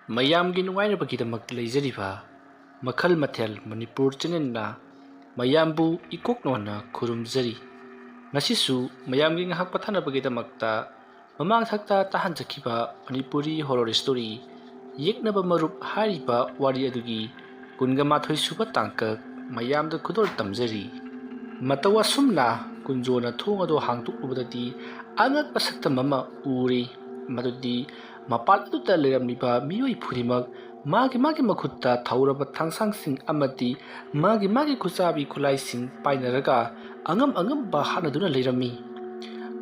ꯃꯌꯥꯝꯒꯤ ꯅꯨꯡꯉꯥꯏꯅꯕꯒꯤꯗꯃꯛ ꯂꯩꯖꯔꯤꯕ ꯃꯈꯜ ꯃꯊꯦꯜ ꯃꯅꯤꯄꯨꯔ ꯆꯦꯅꯦꯜꯅ ꯃꯌꯥꯝꯕꯨ ꯏꯀꯣꯛꯅꯣꯟꯅ ꯈꯨꯔꯨꯝꯖꯔꯤ꯫ ꯉꯁꯤꯁꯨ ꯃꯌꯥꯝꯒꯤ ꯉꯥꯏꯍꯥꯛ ꯄꯣꯊꯥꯅꯕꯒꯤꯗꯃꯛꯇ ꯃꯃꯥꯡꯊꯛꯇ ꯇꯥꯍꯟꯖꯈꯤꯕ ꯃꯅꯤꯄꯨꯔꯤ ꯍꯣꯔꯔ ꯁ꯭ꯇꯣꯔꯤ ꯌꯦꯛꯅꯕ ꯃꯔꯨꯞ ꯍꯥꯏꯔꯤꯕ ꯋꯥꯔꯤ ꯑꯗꯨꯒꯤ ꯲꯱ ꯁꯨꯕ ꯇꯥꯡꯀꯛ ꯃꯌꯥꯝꯗ ꯈꯨꯗꯣꯜ ꯇꯝꯖꯔꯤ꯫ ꯃꯇꯧ ꯑꯁꯨꯝꯅ ꯀꯨꯟꯖꯣꯅ ꯊꯣꯡ ꯑꯗꯨ ꯍꯥꯡꯗꯣꯛꯂꯨꯕꯗꯗꯤ ꯑꯉꯛꯄ ꯁꯛꯇꯝ ꯑꯃ ꯎꯔꯦ꯫ ꯃꯗꯨꯗꯤ ꯃꯄꯥꯟ ꯑꯗꯨꯗ ꯂꯩꯔꯝꯂꯤꯕ ꯃꯤꯑꯣꯏ ꯈꯨꯗꯤꯡꯃꯛ ꯃꯥꯒꯤ ꯃꯈꯨꯠꯇ ꯊꯧꯔꯕ ꯊꯥꯡꯁꯥꯡꯁꯤꯡ ꯑꯃꯗꯤ ꯃꯥꯒꯤ ꯈꯨꯠꯆꯥꯕꯤ ꯈꯨꯠꯂꯥꯏꯁꯤꯡ ꯄꯥꯏꯅꯔꯒ ꯑꯉꯝꯕ ꯍꯥꯠꯅꯗꯨꯅ ꯂꯩꯔꯝꯃꯤ꯫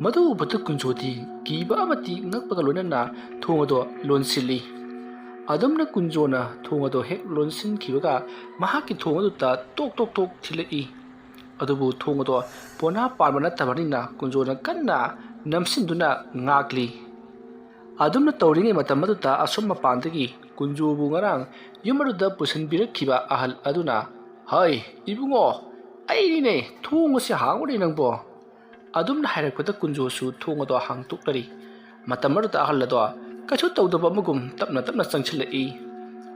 ꯃꯗꯨ ꯎꯕꯗ ꯀꯨꯟꯖꯣꯗꯤ ꯀꯤꯕ ꯑꯃꯗꯤ ꯉꯛꯄꯒ ꯂꯣꯏꯅꯅ ꯊꯣꯡ ꯑꯗꯨ ꯂꯣꯟꯁꯤꯜꯂꯤ꯫ ꯑꯗꯨꯝꯅ ꯀꯨꯟꯖꯣꯅ ꯊꯣꯡ ꯑꯗꯨ ꯍꯦꯛ ꯂꯣꯟꯁꯤꯟꯈꯤꯕꯒ ꯃꯍꯥꯛꯀꯤ ꯊꯣꯡ ꯑꯗꯨꯗ ꯇꯣꯛ ꯊꯤꯜꯂꯛꯏ꯫ ꯑꯗꯨꯕꯨ ꯊꯣꯡ ꯑꯗꯨ ꯄꯣꯅꯥ ꯄꯥꯟꯕ ꯅꯠꯇꯕꯅꯤꯅ ꯀꯨꯟꯖꯣꯅ ꯀꯟꯅ ꯅꯝꯁꯤꯟꯗꯨꯅ ꯉꯥꯛꯂꯤ꯫ ꯑꯗꯨꯝꯅ ꯇꯧꯔꯤꯉꯩ ꯃꯇꯝ ꯑꯗꯨꯗ ꯑꯁꯣꯝ ꯃꯄꯥꯟꯗꯒꯤ ꯀꯨꯟꯖꯣꯕꯨ ꯉꯔꯥꯡ ꯌꯨꯝ ꯑꯗꯨꯗ ꯄꯨꯁꯤꯟꯕꯤꯔꯛꯈꯤꯕ ꯑꯍꯜ ꯑꯗꯨꯅ "ꯍꯩ ꯏꯕꯨꯡꯉꯣ, ꯑꯩꯅꯤꯅꯦ, ꯊꯣꯡ ꯑꯁꯤ ꯍꯥꯡꯉꯨꯅꯦ ꯅꯪꯕꯣ" ꯑꯗꯨꯝꯅ ꯍꯥꯏꯔꯛꯄꯗ ꯀꯨꯟꯖꯣꯁꯨ ꯊꯣꯡ ꯑꯗꯨ ꯍꯥꯡꯇꯣꯛꯂꯔꯤ꯫ ꯃꯇꯝ ꯑꯗꯨꯗ ꯑꯍꯜ ꯑꯗꯣ ꯀꯩꯁꯨ ꯇꯧꯗꯕ ꯑꯃꯒꯨꯝ ꯇꯞꯅ ꯆꯪꯁꯤꯜꯂꯛꯏ꯫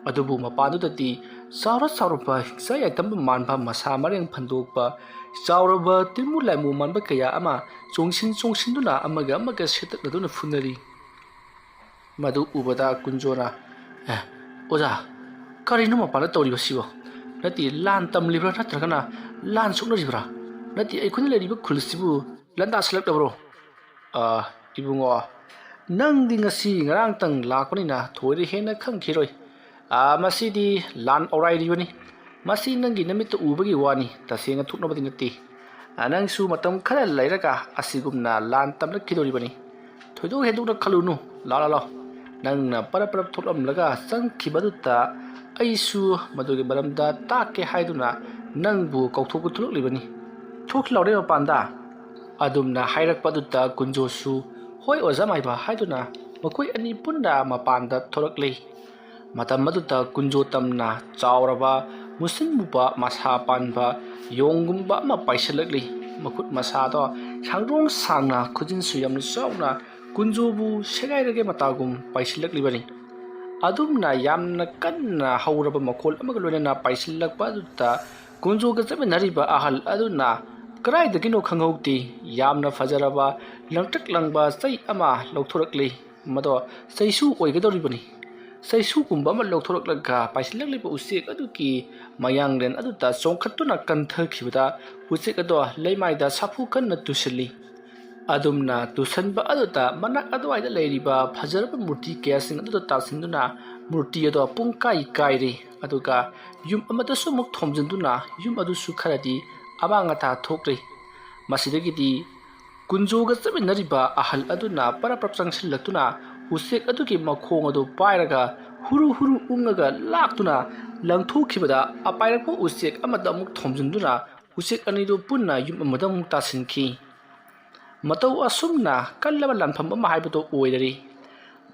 ꯑꯗꯨꯕꯨ ꯃꯄꯥꯟꯗꯨꯗꯗꯤ ꯆꯥꯎꯔꯕ ꯍꯤꯡꯆꯥ ꯌꯥꯏꯇꯝꯕ ꯃꯥꯟꯕ ꯃꯁꯥ ꯃꯔꯦꯡ ꯐꯟꯗꯣꯛꯄ ꯆꯥꯎꯔꯕ ꯇꯤꯜꯃꯨ ꯂꯥꯏꯃꯨ ꯃꯥꯟꯕ ꯀꯌꯥ ꯑꯃ ꯆꯣꯡꯁꯤꯟꯗꯨꯅ ꯑꯃꯒ ꯁꯦꯠꯇꯛꯅꯗꯨꯅ ꯐꯨꯅꯔꯤ꯫ ꯃꯗꯨ ꯎꯕꯗ ꯀꯨꯟꯖꯣꯅ "ꯑꯣꯖꯥ, ꯀꯔꯤꯅꯣ ꯃꯄꯥꯟꯗ ꯇꯧꯔꯤꯕꯁꯤꯕꯣ? ꯅꯠꯇꯦ ꯂꯥꯟ ꯇꯝꯂꯤꯕ꯭ꯔꯥ ꯅꯠꯇ꯭ꯔꯒꯅ ꯂꯥꯟ ꯁꯣꯛꯅꯔꯤꯕ꯭ꯔꯥ? ꯅꯠꯇꯦ ꯑꯩꯈꯣꯏꯅ ꯂꯩꯔꯤꯕ ꯈꯨꯜꯁꯤꯕꯨ ꯂꯥꯟꯗꯥꯁꯤꯜꯂꯛꯂꯕ꯭ꯔꯣ? ꯏꯕꯨꯡꯉꯣ, ꯅꯪꯗꯤ ꯉꯁꯤ ꯉꯔꯥꯡꯇꯪ ꯂꯥꯛꯄꯅꯤꯅ ꯊꯣꯏꯅ ꯍꯦꯟꯅ ꯈꯪꯈꯤꯔꯣꯏ꯫ ꯃꯁꯤꯗꯤ ꯂꯥꯟ ꯑꯧꯔꯥꯏꯔꯤꯕꯅꯤ꯫ ꯃꯁꯤ ꯅꯪꯒꯤ ꯅꯃꯤꯠꯇ ꯎꯕꯒꯤ ꯋꯥꯅꯤ, ꯇꯁꯦꯡꯅ ꯊꯣꯛꯅꯕꯗꯤ ꯅꯠꯇꯦ꯫ ꯅꯪꯁꯨ ꯃꯇꯝ ꯈꯔ ꯂꯩꯔꯒ ꯑꯁꯤꯒꯨꯝꯅ ꯂꯥꯟ ꯇꯝꯂꯛꯈꯤꯗꯣꯔꯤꯕꯅꯤ꯫ ꯊꯣꯏꯗꯣꯛ ꯍꯦꯟꯗꯣꯛꯅ ꯈꯜꯂꯨꯅꯨ꯫ ꯂꯥꯎ, ꯅꯪꯅ ꯄꯔꯞ ꯊꯣꯛꯂꯝꯂꯒ ꯆꯪꯈꯤꯕꯗꯨꯗ ꯑꯩꯁꯨ ꯃꯗꯨꯒꯤ ꯃꯔꯝꯗ ꯇꯥꯛꯀꯦ ꯍꯥꯏꯗꯨꯅ ꯅꯪꯕꯨ ꯀꯧꯊꯣꯛꯄ ꯊꯣꯛꯂꯛꯂꯤꯕꯅꯤ꯫ ꯊꯣꯛꯈꯤ ꯂꯥꯎꯔꯦ ꯃꯄꯥꯟꯗ." ꯑꯗꯨꯝꯅ ꯍꯥꯏꯔꯛꯄ ꯑꯗꯨꯗ ꯀꯨꯟꯖꯣꯁꯨ "ꯍꯣꯏ ꯑꯣꯖꯥ ꯃꯥꯏꯕ" ꯍꯥꯏꯗꯨꯅ ꯃꯈꯣꯏ ꯑꯅꯤ ꯄꯨꯟꯅ ꯃꯄꯥꯟꯗ ꯊꯣꯔꯛꯂꯤ꯫ ꯃꯇꯝ ꯑꯗꯨꯗ ꯀꯨꯟꯖꯣ ꯇꯝꯅ ꯆꯥꯎꯔꯕ ꯃꯨꯁꯤꯟ ꯃꯨꯕ ꯃꯁꯥ ꯄꯥꯟꯕ ꯌꯣꯡꯒꯨꯝꯕ ꯑꯃ ꯄꯥꯏꯁꯤꯜꯂꯛꯂꯤ꯫ ꯃꯈꯨꯠ ꯃꯁꯥꯗꯣ ꯁꯥꯡꯗ꯭ꯔꯣꯡ ꯁꯥꯡꯅ ꯈꯨꯖꯤꯟꯁꯨ ꯌꯥꯝꯅ ꯆꯥꯎꯅ ꯀꯨꯟꯖꯣꯕꯨ ꯁꯦꯒꯥꯏꯔꯒꯦ ꯃꯇꯥꯒꯨꯝ ꯄꯥꯏꯁꯤꯜꯂꯛꯂꯤꯕꯅꯤ꯫ ꯑꯗꯨꯝꯅ ꯌꯥꯝꯅ ꯀꯟꯅ ꯍꯧꯔꯕ ꯃꯈꯣꯜ ꯑꯃꯒ ꯂꯣꯏꯅꯅ ꯄꯥꯏꯁꯤꯜꯂꯛꯄ ꯑꯗꯨꯗ ꯀꯨꯟꯖꯣꯒ ꯆꯠꯃꯤꯟꯅꯔꯤꯕ ꯑꯍꯜ ꯑꯗꯨꯅ ꯀꯗꯥꯏꯗꯒꯤꯅꯣ ꯈꯪꯍꯧꯗꯦ ꯌꯥꯝꯅ ꯐꯖꯔꯕ ꯂꯪꯇ꯭ꯔꯤꯛ ꯂꯪꯕ ꯆꯩ ꯑꯃ ꯂꯧꯊꯣꯔꯛꯂꯤ꯫ ꯃꯗꯣ ꯆꯩꯁꯨ ꯑꯣꯏꯒꯗꯧꯔꯤꯕꯅꯤ꯫ ꯆꯩꯁꯨꯒꯨꯝꯕ ꯑꯃ ꯂꯧꯊꯣꯔꯛꯂꯒ ꯄꯥꯏꯁꯤꯜꯂꯛꯂꯤꯕ ꯎꯆꯦꯛ ꯑꯗꯨꯒꯤ ꯃꯌꯥꯡꯂꯦꯟ ꯑꯗꯨꯗ ꯆꯣꯡꯈꯠꯇꯨꯅ ꯀꯟꯊꯈꯤꯕꯗ ꯎꯆꯦꯛ ꯑꯗꯣ ꯂꯩꯃꯥꯏꯗ ꯁꯥꯐꯨ ꯀꯟꯅ ꯇꯨꯁꯤꯜꯂꯤ꯫ ꯑꯗꯨꯝꯅ ꯇꯨꯁꯟꯕ ꯑꯗꯨꯗ ꯃꯅꯥꯛ ꯑꯗꯨꯋꯥꯏꯗ ꯂꯩꯔꯤꯕ ꯐꯖꯔꯕ ꯃꯨꯔꯇꯤ ꯀꯌꯥꯁꯤꯡ ꯑꯗꯨꯗ ꯇꯥꯁꯤꯟꯗꯨꯅ ꯃꯨꯔꯇꯤ ꯑꯗꯣ ꯄꯨꯡꯀꯥꯏ ꯀꯥꯏꯔꯦ꯫ ꯑꯗꯨꯒ ꯌꯨꯝ ꯑꯃꯗꯁꯨ ꯑꯃꯨꯛ ꯊꯣꯝꯖꯤꯟꯗꯨꯅ ꯌꯨꯝ ꯑꯗꯨꯁꯨ ꯈꯔꯗꯤ ꯑꯃꯥꯡ ꯑꯇꯥ ꯊꯣꯛꯂꯦ꯫ ꯃꯁꯤꯗꯒꯤꯗꯤ ꯀꯨꯟꯖꯣꯒ ꯆꯠꯃꯤꯟꯅꯔꯤꯕ ꯑꯍꯜ ꯑꯗꯨꯅ ꯄꯔꯞ ꯆꯪꯁꯤꯜꯂꯛꯇꯨꯅ ꯎꯆꯦꯛ ꯑꯗꯨꯒꯤ ꯃꯈꯣꯡ ꯑꯗꯨ ꯄꯥꯏꯔꯒ ꯍꯨꯔꯨ ꯎꯪꯉꯒ ꯂꯥꯛꯇꯨꯅ ꯂꯪꯊꯣꯛꯈꯤꯕꯗ ꯑꯄꯥꯏꯔꯛꯄ ꯎꯆꯦꯛ ꯑꯃꯗ ꯑꯃꯨꯛ ꯊꯣꯝꯖꯤꯟꯗꯨꯅ ꯎꯆꯦꯛ ꯑꯅꯤꯗꯨ ꯄꯨꯟꯅ ꯌꯨꯝ ꯑꯃꯗ ꯑꯃꯨꯛ ꯇꯥꯁꯤꯟꯈꯤ꯫ ꯃꯇꯧ ꯑꯁꯨꯝꯅ ꯀꯜꯂꯕ ꯂꯥꯟꯐꯝ ꯑꯃ ꯍꯥꯏꯕꯗꯨ ꯑꯣꯏꯔꯔꯤ꯫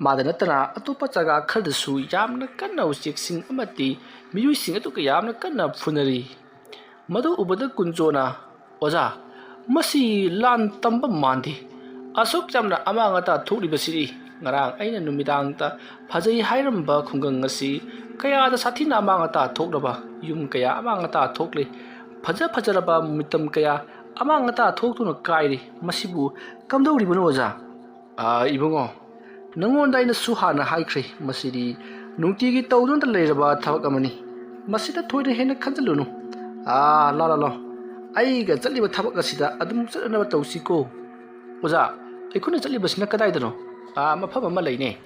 ꯃꯥꯗ ꯅꯠꯇꯅ ꯑꯇꯣꯞꯄ ꯖꯒꯥ ꯈꯔꯗꯁꯨ ꯌꯥꯝꯅ ꯀꯟꯅ ꯎꯆꯦꯛꯁꯤꯡ ꯑꯃꯗꯤ ꯃꯤꯑꯣꯏꯁꯤꯡ ꯑꯗꯨꯒ ꯌꯥꯝꯅ ꯀꯟꯅ ꯐꯨꯅꯔꯤ꯫ ꯃꯗꯨ ꯎꯕꯗ ꯀꯨꯟꯖꯣꯅ "ꯑꯣꯖꯥ, ꯃꯁꯤ ꯂꯥꯟ ꯇꯝꯕ ꯃꯥꯟꯗꯦ꯫ ꯑꯁꯨꯛ ꯌꯥꯝꯅ ꯑꯃꯥꯡ ꯑꯇꯥ ꯊꯣꯛꯂꯤꯕꯁꯤꯗꯤ ꯉꯔꯥꯡ ꯑꯩꯅ ꯅꯨꯃꯤꯗꯥꯡꯗ ꯐꯖꯩ ꯍꯥꯏꯔꯝꯕ ꯈꯨꯡꯒꯪ ꯑꯁꯤ ꯀꯌꯥꯗ ꯁꯥꯊꯤꯅ ꯑꯃꯥꯡ ꯑꯇꯥ ꯊꯣꯛꯂꯕ ꯌꯨꯝ ꯀꯌꯥ ꯑꯃꯥꯡ ꯑꯇꯥ ꯊꯣꯛꯂꯤ꯫ ꯐꯖꯔꯕ ꯃꯤꯇꯝ ꯀꯌꯥ ꯑꯃꯥꯡ ꯑꯇꯥ ꯊꯣꯛꯇꯨꯅ ꯀꯥꯏꯔꯤ꯫ ꯃꯁꯤꯕꯨ ꯀꯝꯗꯧꯔꯤꯕꯅꯣ ꯑꯣꯖꯥ?" "ꯏꯕꯨꯡꯉꯣ, ꯅꯉꯣꯟꯗ ꯑꯩꯅꯁꯨ ꯍꯥꯟꯅ ꯍꯥꯏꯈ꯭ꯔꯦ, ꯃꯁꯤꯗꯤ ꯅꯨꯡꯇꯤꯒꯤ ꯇꯧꯗꯨꯅ ꯂꯩꯔꯕ ꯊꯕꯛ ꯑꯃꯅꯤ꯫ ꯃꯁꯤꯗ ꯊꯣꯏꯅ ꯍꯦꯟꯅ ꯈꯟꯖꯤꯜꯂꯨꯅꯨ꯫ ꯂꯥꯎ, ꯑꯩꯒ ꯆꯠꯂꯤꯕ ꯊꯕꯛ ꯑꯁꯤꯗ ꯑꯗꯨꯝ ꯆꯠꯅꯅꯕ ꯇꯧꯁꯤꯀꯣ." "ꯑꯣꯖꯥ, ꯑꯩꯈꯣꯏꯅ ꯆꯠꯂꯤꯕꯁꯤꯅ ꯀꯗꯥꯏꯗꯅꯣ?" "ꯃꯐꯝ ꯑꯃ ꯂꯩꯅꯦ,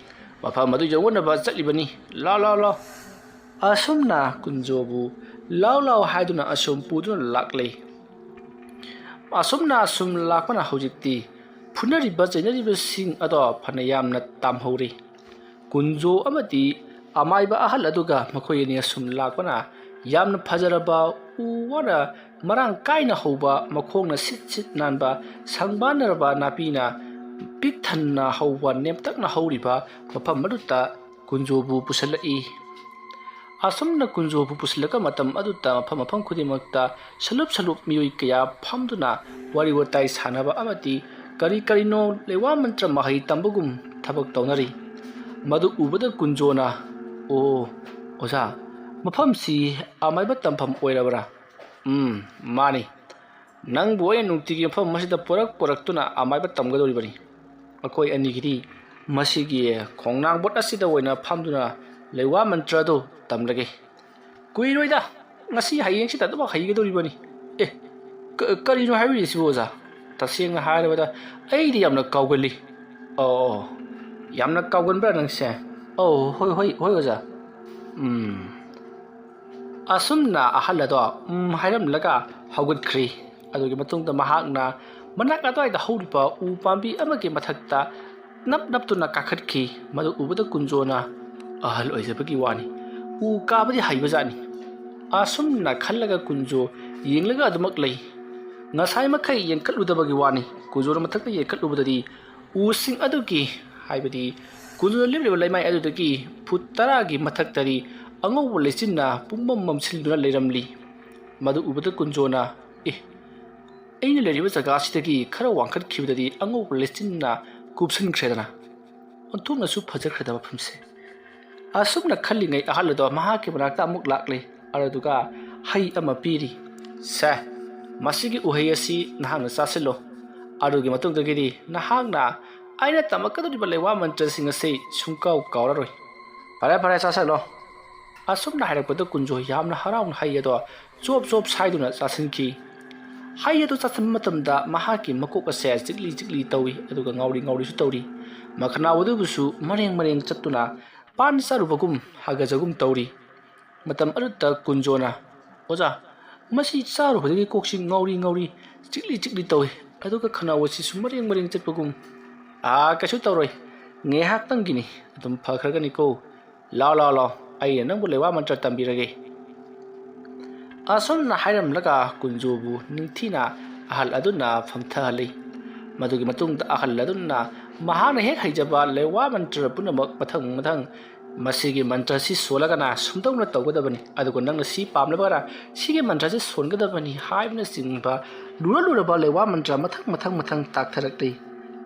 ꯃꯐꯝ ꯑꯗꯨ ꯌꯧꯅꯕ ꯆꯠꯂꯤꯕꯅꯤ꯫ ꯂꯥꯎ." ꯑꯁꯨꯝꯅ ꯀꯨꯟꯖꯣꯕꯨ ꯂꯥꯎ ꯍꯥꯏꯗꯨꯅ ꯑꯁꯨꯝ ꯄꯨꯗꯨꯅ ꯂꯥꯛꯂꯦ꯫ ꯑꯁꯨꯝ ꯂꯥꯛꯄꯅ ꯍꯧꯖꯤꯛꯇꯤ ꯐꯨꯅꯔꯤꯕ ꯆꯩꯅꯔꯤꯕꯁꯤꯡ ꯑꯗꯣ ꯐꯅ ꯌꯥꯝꯅ ꯇꯥꯝꯍꯧꯔꯦ꯫ ꯀꯨꯟꯖꯣ ꯑꯃꯗꯤ ꯑꯃꯥꯏꯕ ꯑꯍꯜ ꯑꯗꯨꯒ ꯃꯈꯣꯏ ꯑꯅꯤ ꯑꯁꯨꯝ ꯂꯥꯛꯄꯅ ꯌꯥꯝꯅ ꯐꯖꯔꯕ ꯎ ꯋꯥꯅ ꯃꯔꯥꯡ ꯀꯥꯏꯅ ꯍꯧꯕ ꯃꯈꯣꯡꯅ ꯁꯤꯠ ꯅꯥꯟꯕ ꯁꯪꯕꯥꯟꯅꯔꯕ ꯅꯥꯄꯤꯅ ꯄꯤꯛ ꯊꯟꯅ ꯍꯧꯕ ꯅꯦꯝꯇꯛꯅ ꯍꯧꯔꯤꯕ ꯃꯐꯝ ꯑꯗꯨꯗ ꯀꯨꯟꯖꯣꯕꯨ ꯄꯨꯁꯤꯜꯂꯛꯏ꯫ ꯑꯁꯨꯝꯅ ꯀꯨꯟꯖꯣꯕꯨ ꯄꯨꯁꯤꯜꯂꯛꯄ ꯃꯇꯝ ꯑꯗꯨꯗ ꯃꯐꯝ ꯈꯨꯗꯤꯡꯃꯛꯇ ꯁꯂꯨꯞ ꯃꯤꯑꯣꯏ ꯀꯌꯥ ꯐꯝꯗꯨꯅ ꯋꯥꯔꯤ ꯋꯥꯇꯥꯏ ꯁꯥꯟꯅꯕ ꯑꯃꯗꯤ ꯀꯔꯤꯅꯣ ꯂꯩꯋꯥ ꯃꯟꯇ꯭ꯔ ꯃꯍꯩ ꯇꯝꯕꯒꯨꯝ ꯊꯕꯛ ꯇꯧꯅꯔꯤ꯫ ꯃꯗꯨ ꯎꯕꯗ ꯀꯨꯟꯖꯣꯅ ꯑꯣ ꯑꯣꯖꯥ ꯃꯐꯝꯁꯤ ꯑꯃꯥꯏꯕ ꯇꯝꯐꯝ ꯑꯣꯏꯔꯕ꯭ꯔꯥ ꯃꯥꯅꯤ ꯅꯪꯕꯨ ꯑꯩꯅ ꯅꯨꯡꯇꯤꯒꯤ ꯃꯐꯝ ꯑꯁꯤꯗ ꯄꯨꯔꯛꯇꯨꯅ ꯑꯃꯥꯏꯕ ꯇꯝꯒꯗꯧꯔꯤꯕꯅꯤ ꯑꯩꯈꯣꯏ ꯑꯅꯤꯒꯤꯗꯤ ꯃꯁꯤꯒꯤ ꯈꯣꯡꯅꯥꯡ ꯕꯣꯠ ꯑꯁꯤꯗ ꯑꯣꯏꯅ ꯐꯝꯗꯨꯅ ꯂꯩꯋꯥ ꯃꯟꯇ꯭ꯔ ꯑꯗꯨ ꯇꯝꯂꯒꯦ ꯀꯨꯏꯔꯣꯏꯗ ꯉꯁꯤ ꯍꯌꯦꯡꯁꯤꯗ ꯑꯗꯨꯃꯛ ꯍꯩꯒꯗꯧꯔꯤꯕꯅꯤ ꯑꯦ ꯀꯔꯤꯅꯣ ꯍꯥꯏꯕꯤꯔꯤꯁꯤꯕꯨ ꯑꯣꯖꯥ ꯇꯁꯦꯡꯅ ꯍꯥꯏꯔꯕꯗ ꯑꯩꯗꯤ ꯌꯥꯝꯅ ꯀꯥꯎꯒꯜꯂꯤ ꯑꯣ ꯌꯥꯝꯅ ꯀꯥꯎꯒꯟꯕ꯭ꯔꯥ ꯅꯪꯁꯦ ꯑꯧ ꯍꯣꯏ ꯑꯣꯖꯥ ꯑꯁꯨꯝꯅ ꯑꯍꯜ ꯑꯗꯣ ꯍꯥꯏꯔꯝꯂꯒ ꯍꯧꯒꯠꯈ꯭ꯔꯦ ꯑꯗꯨꯒꯤ ꯃꯇꯨꯡꯗ ꯃꯍꯥꯛꯅ ꯃꯅꯥꯛ ꯑꯗꯨꯋꯥꯏꯗ ꯍꯧꯔꯤꯕ ꯎ ꯄꯥꯝꯕꯤ ꯑꯃꯒꯤ ꯃꯊꯛꯇ ꯅꯞꯇꯨꯅ ꯀꯥꯈꯠꯈꯤ ꯃꯗꯨ ꯎꯕꯗ ꯀꯨꯟꯖꯣꯅ ꯑꯍꯜ ꯑꯣꯏꯖꯕꯒꯤ ꯋꯥꯅꯤ ꯎ ꯀꯥꯕꯗꯤ ꯍꯩꯕꯖꯥꯠꯅꯤ ꯑꯁꯨꯝꯅ ꯈꯜꯂꯒ ꯀꯨꯟꯖꯣ ꯌꯦꯡꯂꯒ ꯑꯗꯨꯃꯛ ꯂꯩ ꯉꯁꯥꯏ ꯃꯈꯩ ꯌꯦꯡꯈꯠꯂꯨꯗꯕꯒꯤ ꯋꯥꯅꯤ ꯀꯨꯟꯖꯣꯅ ꯃꯊꯛꯇ ꯌꯦꯡꯈꯠꯂꯨꯕꯗꯗꯤ ꯎꯁꯤꯡ ꯑꯗꯨꯒꯤ ꯍꯥꯏꯕꯗꯤ ꯀꯨꯟꯖꯣꯅ ꯂꯦꯞꯂꯤꯕ ꯂꯩꯃꯥꯏ ꯑꯗꯨꯗꯒꯤ ꯐꯨꯠ 10ꯒꯤ ꯃꯊꯛꯇꯗꯤ ꯑꯉꯧꯕ ꯂꯩꯆꯤꯟꯅ ꯄꯨꯡꯃꯝ ꯃꯝꯁꯤꯟꯗꯨꯅ ꯂꯩꯔꯝꯂꯤ ꯃꯗꯨ ꯎꯕꯗ ꯀꯨꯟꯖꯣꯅ ꯑꯩꯅ ꯂꯩꯔꯤꯕ ꯖꯒꯥꯁꯤꯗꯒꯤ ꯈꯔ ꯋꯥꯡꯈꯠꯈꯤꯕꯗꯗꯤ ꯑꯉꯧꯕ ꯂꯩꯆꯤꯟꯅ ꯀꯨꯞꯁꯤꯟꯈ꯭ꯔꯦꯗꯅ ꯑꯣꯟꯊꯣꯛꯅꯁꯨ ꯐꯖꯈ꯭ꯔꯦꯗ ꯃꯐꯝꯁꯦ ꯑꯁꯨꯝꯅ ꯈꯜꯂꯤꯉꯩ ꯑꯍꯜ ꯑꯗꯣ ꯃꯍꯥꯛꯀꯤ ꯃꯅꯥꯛꯇ ꯑꯃꯨꯛ ꯂꯥꯛꯂꯦ ꯑꯗꯨꯒ ꯍꯩ ꯑꯃ ꯄꯤꯔꯤ ꯁꯦ ꯃꯁꯤꯒꯤ ꯎꯍꯩ ꯑꯁꯤ ꯅꯍꯥꯛꯅ ꯆꯥꯁꯤꯜꯂꯣ ꯑꯗꯨꯒꯤ ꯃꯇꯨꯡꯗꯒꯤꯗꯤ ꯅꯍꯥꯛꯅ ꯑꯩꯅ ꯇꯝꯃꯛꯀꯗꯧꯔꯤꯕ ꯂꯩꯋꯥ ꯃꯟꯇ꯭ꯔꯁꯤꯡ ꯑꯁꯤ ꯁꯨꯡꯀꯥꯎ ꯀꯥꯎꯔꯔꯣꯏ ꯐꯔꯦ ꯆꯥꯁꯤꯜꯂꯣ ꯑꯁꯨꯝꯅ ꯍꯥꯏꯔꯛꯄꯗ ꯀꯨꯟꯖꯣ ꯌꯥꯝꯅ ꯍꯔꯥꯎꯅ ꯍꯩ ꯑꯗꯣ ꯆꯣꯞ ꯁꯥꯏꯗꯨꯅ ꯆꯥꯁꯤꯟꯈꯤ ꯍꯩ ꯑꯗꯨ ꯆꯥꯁꯤꯟꯕ ꯃꯇꯝꯗ ꯃꯍꯥꯛꯀꯤ ꯃꯀꯣꯛ ꯑꯁꯦ ꯆꯤꯛꯂꯤ ꯇꯧꯏ ꯑꯗꯨꯒ ꯉꯥꯎꯔꯤꯁꯨ ꯇꯧꯔꯤ ꯃꯈꯅꯥꯎ ꯑꯗꯨꯕꯨꯁꯨ ꯃꯔꯦꯡ ꯆꯠꯇꯨꯅ ꯄꯥꯟ ꯆꯥꯔꯨꯕꯒꯨꯝ ꯍꯥꯒꯖꯒꯨꯝ ꯇꯧꯔꯤ ꯃꯇꯝ ꯑꯗꯨꯗ ꯀꯨꯟꯖꯣꯅ ꯑꯣꯖꯥ ꯃꯁꯤ ꯆꯥꯔꯨꯕꯗꯒꯤ ꯀꯣꯛꯁꯤ ꯉꯥꯎꯔꯤ ꯆꯤꯛꯂꯤ ꯇꯧꯏ ꯑꯗꯨꯒ ꯈꯅꯥꯎ ꯑꯁꯤꯁꯨ ꯃꯔꯦꯡ ꯆꯠꯄꯒꯨꯝ ꯀꯩꯁꯨ ꯇꯧꯔꯣꯏ ꯉꯥꯏꯍꯥꯛꯇꯪꯒꯤꯅꯤ ꯑꯗꯨꯝ ꯐꯈ꯭ꯔꯒꯅꯤꯀꯣ ꯂꯥꯎ ꯑꯩꯅ ꯅꯪꯕꯨ ꯂꯩꯋꯥ ꯃꯟꯇ꯭ꯔ ꯇꯝꯕꯤꯔꯒꯦ ꯑꯁꯨꯝꯅ ꯍꯥꯏꯔꯝꯂꯒ ꯀꯨꯟꯖꯣꯕꯨ ꯅꯤꯡꯊꯤꯅ ꯑꯍꯜ ꯑꯗꯨꯅ ꯐꯝꯊꯍꯜꯂꯤ ꯃꯗꯨꯒꯤ ꯃꯇꯨꯡꯗ ꯑꯍꯜ ꯑꯗꯨꯅ ꯃꯍꯥꯛꯅ ꯍꯦꯛ ꯍꯩꯖꯕ ꯂꯩꯋꯥ ꯃꯟꯇ꯭ꯔ ꯄꯨꯝꯅꯃꯛ ꯃꯊꯪ ꯃꯁꯤꯒꯤ ꯃꯟꯇ꯭ꯔꯁꯤ ꯁꯣꯜꯂꯒꯅ ꯁꯨꯝꯗꯧꯅ ꯇꯧꯒꯗꯕꯅꯤ ꯑꯗꯨꯒ ꯅꯪꯅ ꯁꯤ ꯄꯥꯝꯂꯕꯒꯅ ꯁꯤꯒꯤ ꯃꯟꯇ꯭ꯔꯁꯤ ꯁꯣꯟꯒꯗꯕꯅꯤ ꯍꯥꯏꯕꯅꯆꯤꯡꯕ ꯂꯨꯔꯕ ꯂꯩꯋꯥ ꯃꯟꯇ꯭ꯔ ꯃꯊꯪ ꯇꯥꯛꯊꯔꯛꯂꯤ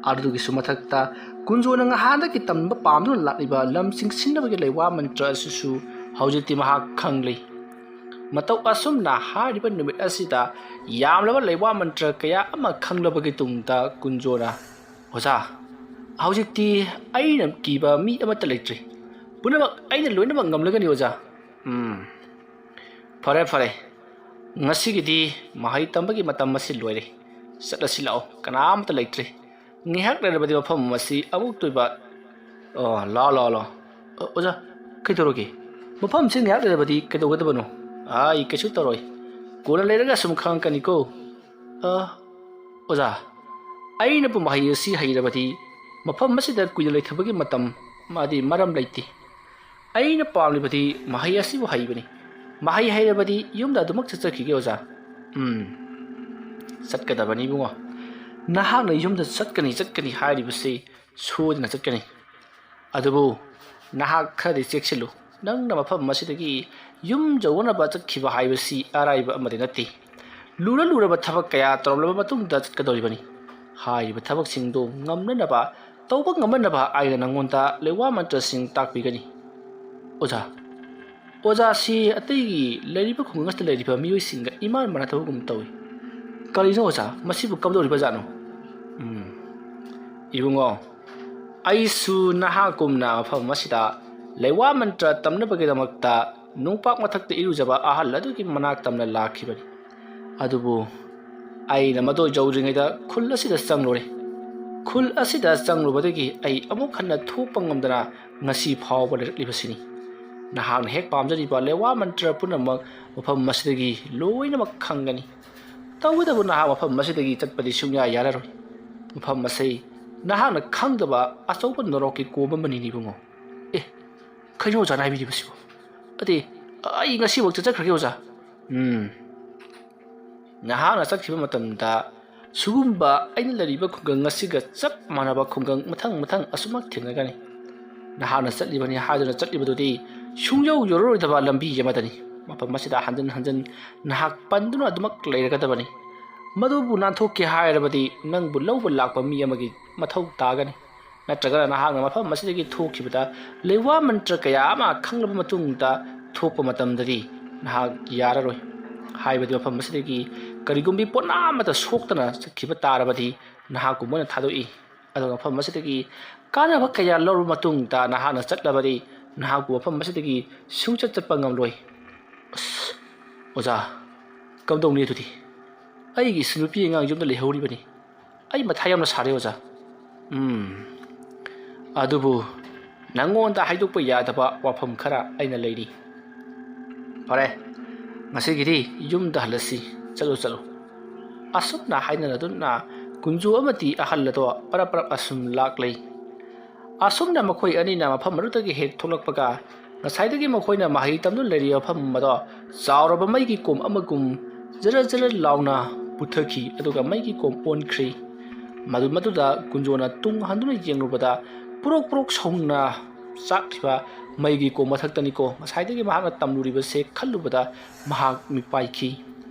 ꯑꯗꯨꯒꯤꯁꯨ ꯃꯊꯛꯇ ꯀꯨꯟꯖꯣꯅ ꯉꯍꯥꯟꯗꯒꯤ ꯇꯝꯕ ꯄꯥꯝꯗꯨꯅ ꯂꯥꯛꯂꯤꯕ ꯂꯝ ꯆꯤꯡꯁꯤꯟꯅꯕꯒꯤ ꯂꯩꯋꯥ ꯃꯟꯇ꯭ꯔ ꯑꯁꯤꯁꯨ ꯍꯧꯖꯤꯛꯇꯤ ꯃꯍꯥꯛ ꯈꯪꯂꯤ ꯃꯇꯧ ꯑꯁꯨꯝꯅ ꯍꯥꯏꯔꯤꯕ ꯅꯨꯃꯤꯠ ꯑꯁꯤꯗ ꯌꯥꯝꯂꯕ ꯂꯩꯋꯥ ꯃꯟꯇ꯭ꯔ ꯀꯌꯥ ꯑꯃ ꯈꯪꯂꯕꯒꯤ ꯇꯨꯡꯗ ꯀꯨꯟꯖꯣꯅ ꯑꯣꯖꯥ ꯍꯧꯖꯤꯛꯇꯤ ꯑꯩꯅ ꯀꯤꯕ ꯃꯤ ꯑꯃꯠꯇ ꯂꯩꯇ꯭ꯔꯤ ꯄꯨꯝꯅꯃꯛ ꯑꯩꯅ ꯂꯣꯏꯅꯃꯛ ꯉꯝꯂꯒꯅꯤ ꯑꯣꯖꯥ ꯐꯔꯦ ꯉꯁꯤꯒꯤꯗꯤ ꯃꯍꯩ ꯇꯝꯕꯒꯤ ꯃꯇꯝ ꯑꯁꯤ ꯂꯣꯏꯔꯦ ꯆꯠꯂꯁꯤ ꯂꯥꯛꯑꯣ ꯀꯅꯥꯝꯇ ꯂꯩꯇ꯭ꯔꯤ ꯉꯥꯏꯍꯥꯛ ꯂꯩꯔꯕꯗꯤ ꯃꯐꯝ ꯑꯁꯤ ꯑꯃꯨꯛ ꯇꯣꯏꯕ ꯂꯥꯛꯑꯣ ꯑꯣꯖꯥ ꯀꯩꯗꯧꯔꯒꯦ ꯃꯐꯝꯁꯤ ꯉꯥꯏꯍꯥꯛ ꯂꯩꯔꯕꯗꯤ ꯀꯩꯗꯧꯒꯗꯕꯅꯣ ꯀꯩꯁꯨ ꯇꯧꯔꯣꯏ ꯀꯣꯟꯅ ꯂꯩꯔꯒ ꯁꯨꯝ ꯈꯪꯉꯛꯀꯅꯤꯀꯣ ꯑꯣꯖꯥ ꯑꯩꯅꯕꯨ ꯃꯍꯩ ꯑꯁꯤ ꯍꯩꯔꯕꯗꯤ ꯃꯐꯝ ꯑꯁꯤꯗ ꯀꯨꯏꯅ ꯂꯩꯊꯕꯒꯤ ꯃꯔꯝ ꯂꯩꯇꯦ ꯑꯩꯅ ꯄꯥꯝꯂꯤꯕꯗꯤ ꯃꯍꯩ ꯑꯁꯤꯕꯨ ꯍꯩꯕꯅꯤ ꯃꯍꯩ ꯍꯩꯔꯕꯗꯤ ꯌꯨꯝꯗ ꯑꯗꯨꯃꯛ ꯆꯠꯆꯈꯤꯒꯦ ꯑꯣꯖꯥ ꯆꯠꯀꯗꯕꯅꯤ ꯏꯕꯨꯡꯉꯣ ꯅꯍꯥꯛꯅ ꯌꯨꯝꯗ ꯆꯠꯀꯅꯤ ꯍꯥꯏꯔꯤꯕꯁꯤ ꯁꯣꯏꯗꯅ ꯆꯠꯀꯅꯤ ꯑꯗꯨꯕꯨ ꯅꯍꯥꯛ ꯈꯔꯗꯤ ꯆꯦꯛꯁꯤꯜꯂꯨ ꯅꯪꯅ ꯃꯐꯝ ꯑꯁꯤꯗꯒꯤ ꯌꯨꯝ ꯌꯧꯅꯕ ꯆꯠꯈꯤꯕ ꯍꯥꯏꯕꯁꯤ ꯑꯔꯥꯏꯕ ꯑꯃꯗꯤ ꯅꯠꯇꯦ ꯂꯨꯔꯕ ꯊꯕꯛ ꯀꯌꯥ ꯇꯧꯔꯝꯂꯕ ꯃꯇꯨꯡꯗ ꯆꯠꯀꯗꯧꯔꯤꯕꯅꯤ ꯍꯥꯏꯔꯤꯕ ꯊꯕꯛꯁꯤꯡꯗꯨ ꯇꯧꯕ ꯉꯝꯅꯕ ꯑꯩꯅ ꯅꯪꯉꯣꯟꯗ ꯂꯩꯋꯥ ꯃꯟꯇ꯭ꯔꯁꯤꯡ ꯇꯥꯛꯄꯤꯒꯅꯤ ꯑꯣꯖꯥꯁꯤ ꯑꯇꯩꯒꯤ ꯂꯩꯔꯤꯕ ꯈꯨꯡꯒꯪ ꯑꯁꯤꯗ ꯂꯩꯔꯤꯕ ꯃꯤꯑꯣꯏꯁꯤꯡꯒ ꯏꯃꯥꯟ ꯃꯥꯟꯅꯗꯕꯒꯨꯝ ꯇꯧꯏ ꯀꯔꯤꯅꯣ ꯑꯣꯖꯥ ꯃꯁꯤꯕꯨ ꯀꯝꯗꯧꯔꯤꯕꯖꯥꯠꯅꯣ ꯏꯕꯨꯡꯉꯣ ꯑꯩꯁꯨ ꯅꯍꯥꯛꯀꯨꯝꯅ ꯃꯐꯝ ꯑꯁꯤꯗ ꯂꯩꯋꯥ ꯃꯟꯇ꯭ꯔ ꯇꯝꯅꯕꯒꯤꯗꯃꯛꯇ ꯅꯨꯡꯄꯥꯛ ꯃꯊꯛꯇ ꯏꯔꯨꯖꯕ ꯑꯍꯜ ꯑꯗꯨꯒꯤ ꯃꯅꯥꯛ ꯇꯝꯅ ꯂꯥꯛꯈꯤꯕꯅꯤ ꯑꯗꯨꯕꯨ ꯑꯩꯅ ꯃꯗꯨ ꯌꯧꯗ꯭ꯔꯤꯉꯩꯗ ꯈꯨꯜ ꯑꯁꯤꯗ ꯆꯪꯂꯨꯔꯦ ꯈꯨꯜ ꯑꯁꯤꯗ ꯆꯪꯂꯨꯕꯗꯒꯤ ꯑꯩ ꯑꯃꯨꯛ ꯍꯟꯅ ꯊꯣꯛꯄ ꯉꯝꯗꯅ ꯉꯁꯤ ꯐꯥꯎꯕ ꯂꯩꯔꯛꯂꯤꯕꯁꯤꯅꯤ ꯅꯍꯥꯛꯅ ꯍꯦꯛ ꯄꯥꯝꯖꯔꯤꯕ ꯂꯩꯋꯥ ꯃꯟꯇ꯭ꯔ ꯄꯨꯝꯅꯃꯛ ꯃꯐꯝ ꯑꯁꯤꯗꯒꯤ ꯂꯣꯏꯅꯃꯛ ꯈꯪꯒꯅꯤ ꯇꯧꯕꯇꯕꯨ ꯅꯍꯥꯛ ꯃꯐꯝ ꯑꯁꯤꯗꯒꯤ ꯆꯠꯄꯗꯤ ꯁꯨꯡꯌꯥ ꯌꯥꯔꯔꯣꯏ ꯃꯐꯝ ꯑꯁꯤ ꯅꯍꯥꯛꯅ ꯈꯪꯗꯕ ꯑꯆꯧꯕ ꯅꯣꯔꯣꯛꯀꯤ ꯀꯣꯝ ꯑꯃꯅꯤ ꯏꯕꯨꯡꯉꯣ ꯀꯩꯅꯣ ꯑꯣꯖꯥꯅ ꯍꯥꯏꯕꯤꯔꯤꯕꯁꯤꯕꯨ ꯑꯩ ꯉꯁꯤꯃꯛ ꯆꯠꯆꯈ꯭ꯔꯒꯦ ꯑꯣꯖꯥ ꯅꯍꯥꯛꯅ ꯆꯠꯈꯤꯕ ꯃꯇꯝꯗ ꯁꯤꯒꯨꯝꯕ ꯑꯩꯅ ꯂꯩꯔꯤꯕ ꯈꯨꯡꯒꯪ ꯑꯁꯤꯒ ꯆꯞ ꯃꯥꯟꯅꯕ ꯈꯨꯡꯒꯪ ꯃꯊꯪ ꯑꯁꯨꯃꯛ ꯊꯦꯡꯅꯒꯅꯤ ꯅꯍꯥꯛꯅ ꯆꯠꯂꯤꯕꯅꯤ ꯍꯥꯏꯗꯨꯅ ꯆꯠꯂꯤꯕꯗꯨꯗꯤ ꯁꯨꯡꯌꯧ ꯌꯧꯔꯔꯣꯏꯗꯕ ꯂꯝꯕꯤ ꯑꯃꯗꯅꯤ ꯃꯐꯝ ꯑꯁꯤꯗ ꯍꯟꯖꯤꯟ ꯅꯍꯥꯛ ꯄꯟꯗꯨꯅ ꯑꯗꯨꯃꯛ ꯂꯩꯔꯒꯗꯕꯅꯤ ꯃꯗꯨꯕꯨ ꯅꯥꯟꯊꯣꯛꯀꯦ ꯍꯥꯏꯔꯕꯗꯤ ꯅꯪꯕꯨ ꯂꯧꯕ ꯂꯥꯛꯄ ꯃꯤ ꯑꯃꯒꯤ ꯃꯊꯧ ꯇꯥꯒꯅꯤ ꯅꯠꯇ꯭ꯔꯒꯅ ꯅꯍꯥꯛꯅ ꯃꯐꯝ ꯑꯁꯤꯗꯒꯤ ꯊꯣꯛꯈꯤꯕꯗ ꯂꯩꯋꯥ ꯃꯟꯇ꯭ꯔ ꯀꯌꯥ ꯑꯃ ꯈꯪꯂꯕ ꯃꯇꯨꯡꯗ ꯊꯣꯛꯄ ꯃꯇꯝꯗꯗꯤ ꯅꯍꯥꯛ ꯌꯥꯔꯔꯣꯏ ꯍꯥꯏꯕꯗꯤ ꯃꯐꯝ ꯑꯁꯤꯗꯒꯤ ꯀꯔꯤꯒꯨꯝꯕꯤ ꯄꯣꯠꯅꯥ ꯑꯃꯠꯇ ꯁꯣꯛꯇꯅ ꯆꯠꯈꯤꯕ ꯇꯥꯔꯕꯗꯤ ꯅꯍꯥꯛꯄꯨ ꯃꯣꯏꯅ ꯊꯥꯗꯣꯛꯏ ꯑꯗꯨꯒ ꯃꯐꯝ ꯑꯁꯤꯗꯒꯤ ꯀꯥꯟꯅꯕ ꯀꯌꯥ ꯂꯧꯔꯕ ꯃꯇꯨꯡꯗ ꯅꯍꯥꯛꯅ ꯆꯠꯂꯕꯗꯤ ꯅꯍꯥꯛꯄꯨ ꯃꯐꯝ ꯑꯁꯤꯗꯒꯤ ꯁꯨꯡꯆꯠ ꯆꯠꯄ ꯉꯝꯂꯣꯏ ꯑꯁ ꯑꯣꯖꯥ ꯀꯝꯗꯧꯅꯤ ꯑꯗꯨꯗꯤ ꯑꯩꯒꯤ ꯏꯁꯨ ꯅꯨꯄꯤ ꯑꯉꯥꯡ ꯌꯨꯝꯗ ꯂꯩꯍꯧꯔꯤꯕꯅꯤ ꯑꯩ ꯃꯊꯥ ꯌꯥꯝꯅ ꯁꯥꯔꯦ ꯑꯣꯖꯥ ꯑꯗꯨꯕꯨ ꯅꯪꯉꯣꯟꯗ ꯍꯥꯏꯗꯣꯛꯄ ꯌꯥꯗꯕ ꯋꯥꯐꯝ ꯈꯔ ꯑꯩꯅ ꯂꯩꯔꯤ ꯐꯔꯦ ꯉꯁꯤꯒꯤꯗꯤ ꯌꯨꯝꯗ ꯍꯜꯂꯁꯤ ꯆꯠꯂꯨ ꯑꯁꯨꯝꯅ ꯍꯥꯏꯅꯔꯗꯨꯅ ꯀꯨꯟꯖꯨ ꯑꯃꯗꯤ ꯑꯍꯜ ꯑꯗꯣ ꯄꯔꯞ ꯑꯁꯨꯝ ꯂꯥꯛꯂꯩ ꯑꯁꯨꯝꯅ ꯃꯈꯣꯏ ꯑꯅꯤꯅ ꯃꯐꯝ ꯑꯗꯨꯗꯒꯤ ꯍꯦꯛ ꯊꯣꯛꯂꯛꯄꯒ ꯉꯁꯥꯏꯗꯒꯤ ꯃꯈꯣꯏꯅ ꯃꯍꯩ ꯇꯝꯗꯨꯅ ꯂꯩꯔꯤꯕ ꯃꯐꯝ ꯑꯗꯣ ꯆꯥꯎꯔꯕ ꯃꯩꯒꯤ ꯀꯣꯝ ꯑꯃꯒꯨꯝ ꯖꯔ ꯂꯥꯎꯅ ꯄꯨꯊꯈꯤ ꯑꯗꯨꯒ ꯃꯩꯒꯤ ꯀꯣꯝ ꯑꯣꯟꯈ꯭ꯔꯤ ꯃꯗꯨꯗ ꯀꯨꯟꯖꯣꯅ ꯇꯨꯡ ꯍꯟꯗꯨꯅ ꯌꯦꯡꯂꯨꯕꯗ ꯄꯨꯔꯣꯛ ꯁꯧꯅ ꯆꯥꯛꯂꯤꯕ ꯃꯩꯒꯤ ꯀꯣꯝ ꯃꯊꯛꯇꯅꯤꯀꯣ ꯉꯁꯥꯏꯗꯒꯤ ꯃꯍꯥꯛꯅ ꯇꯝꯂꯨꯔꯤꯕꯁꯦ ꯈꯜꯂꯨꯕꯗ ꯃꯍꯥꯛ ꯃꯤꯄꯥꯏꯈꯤ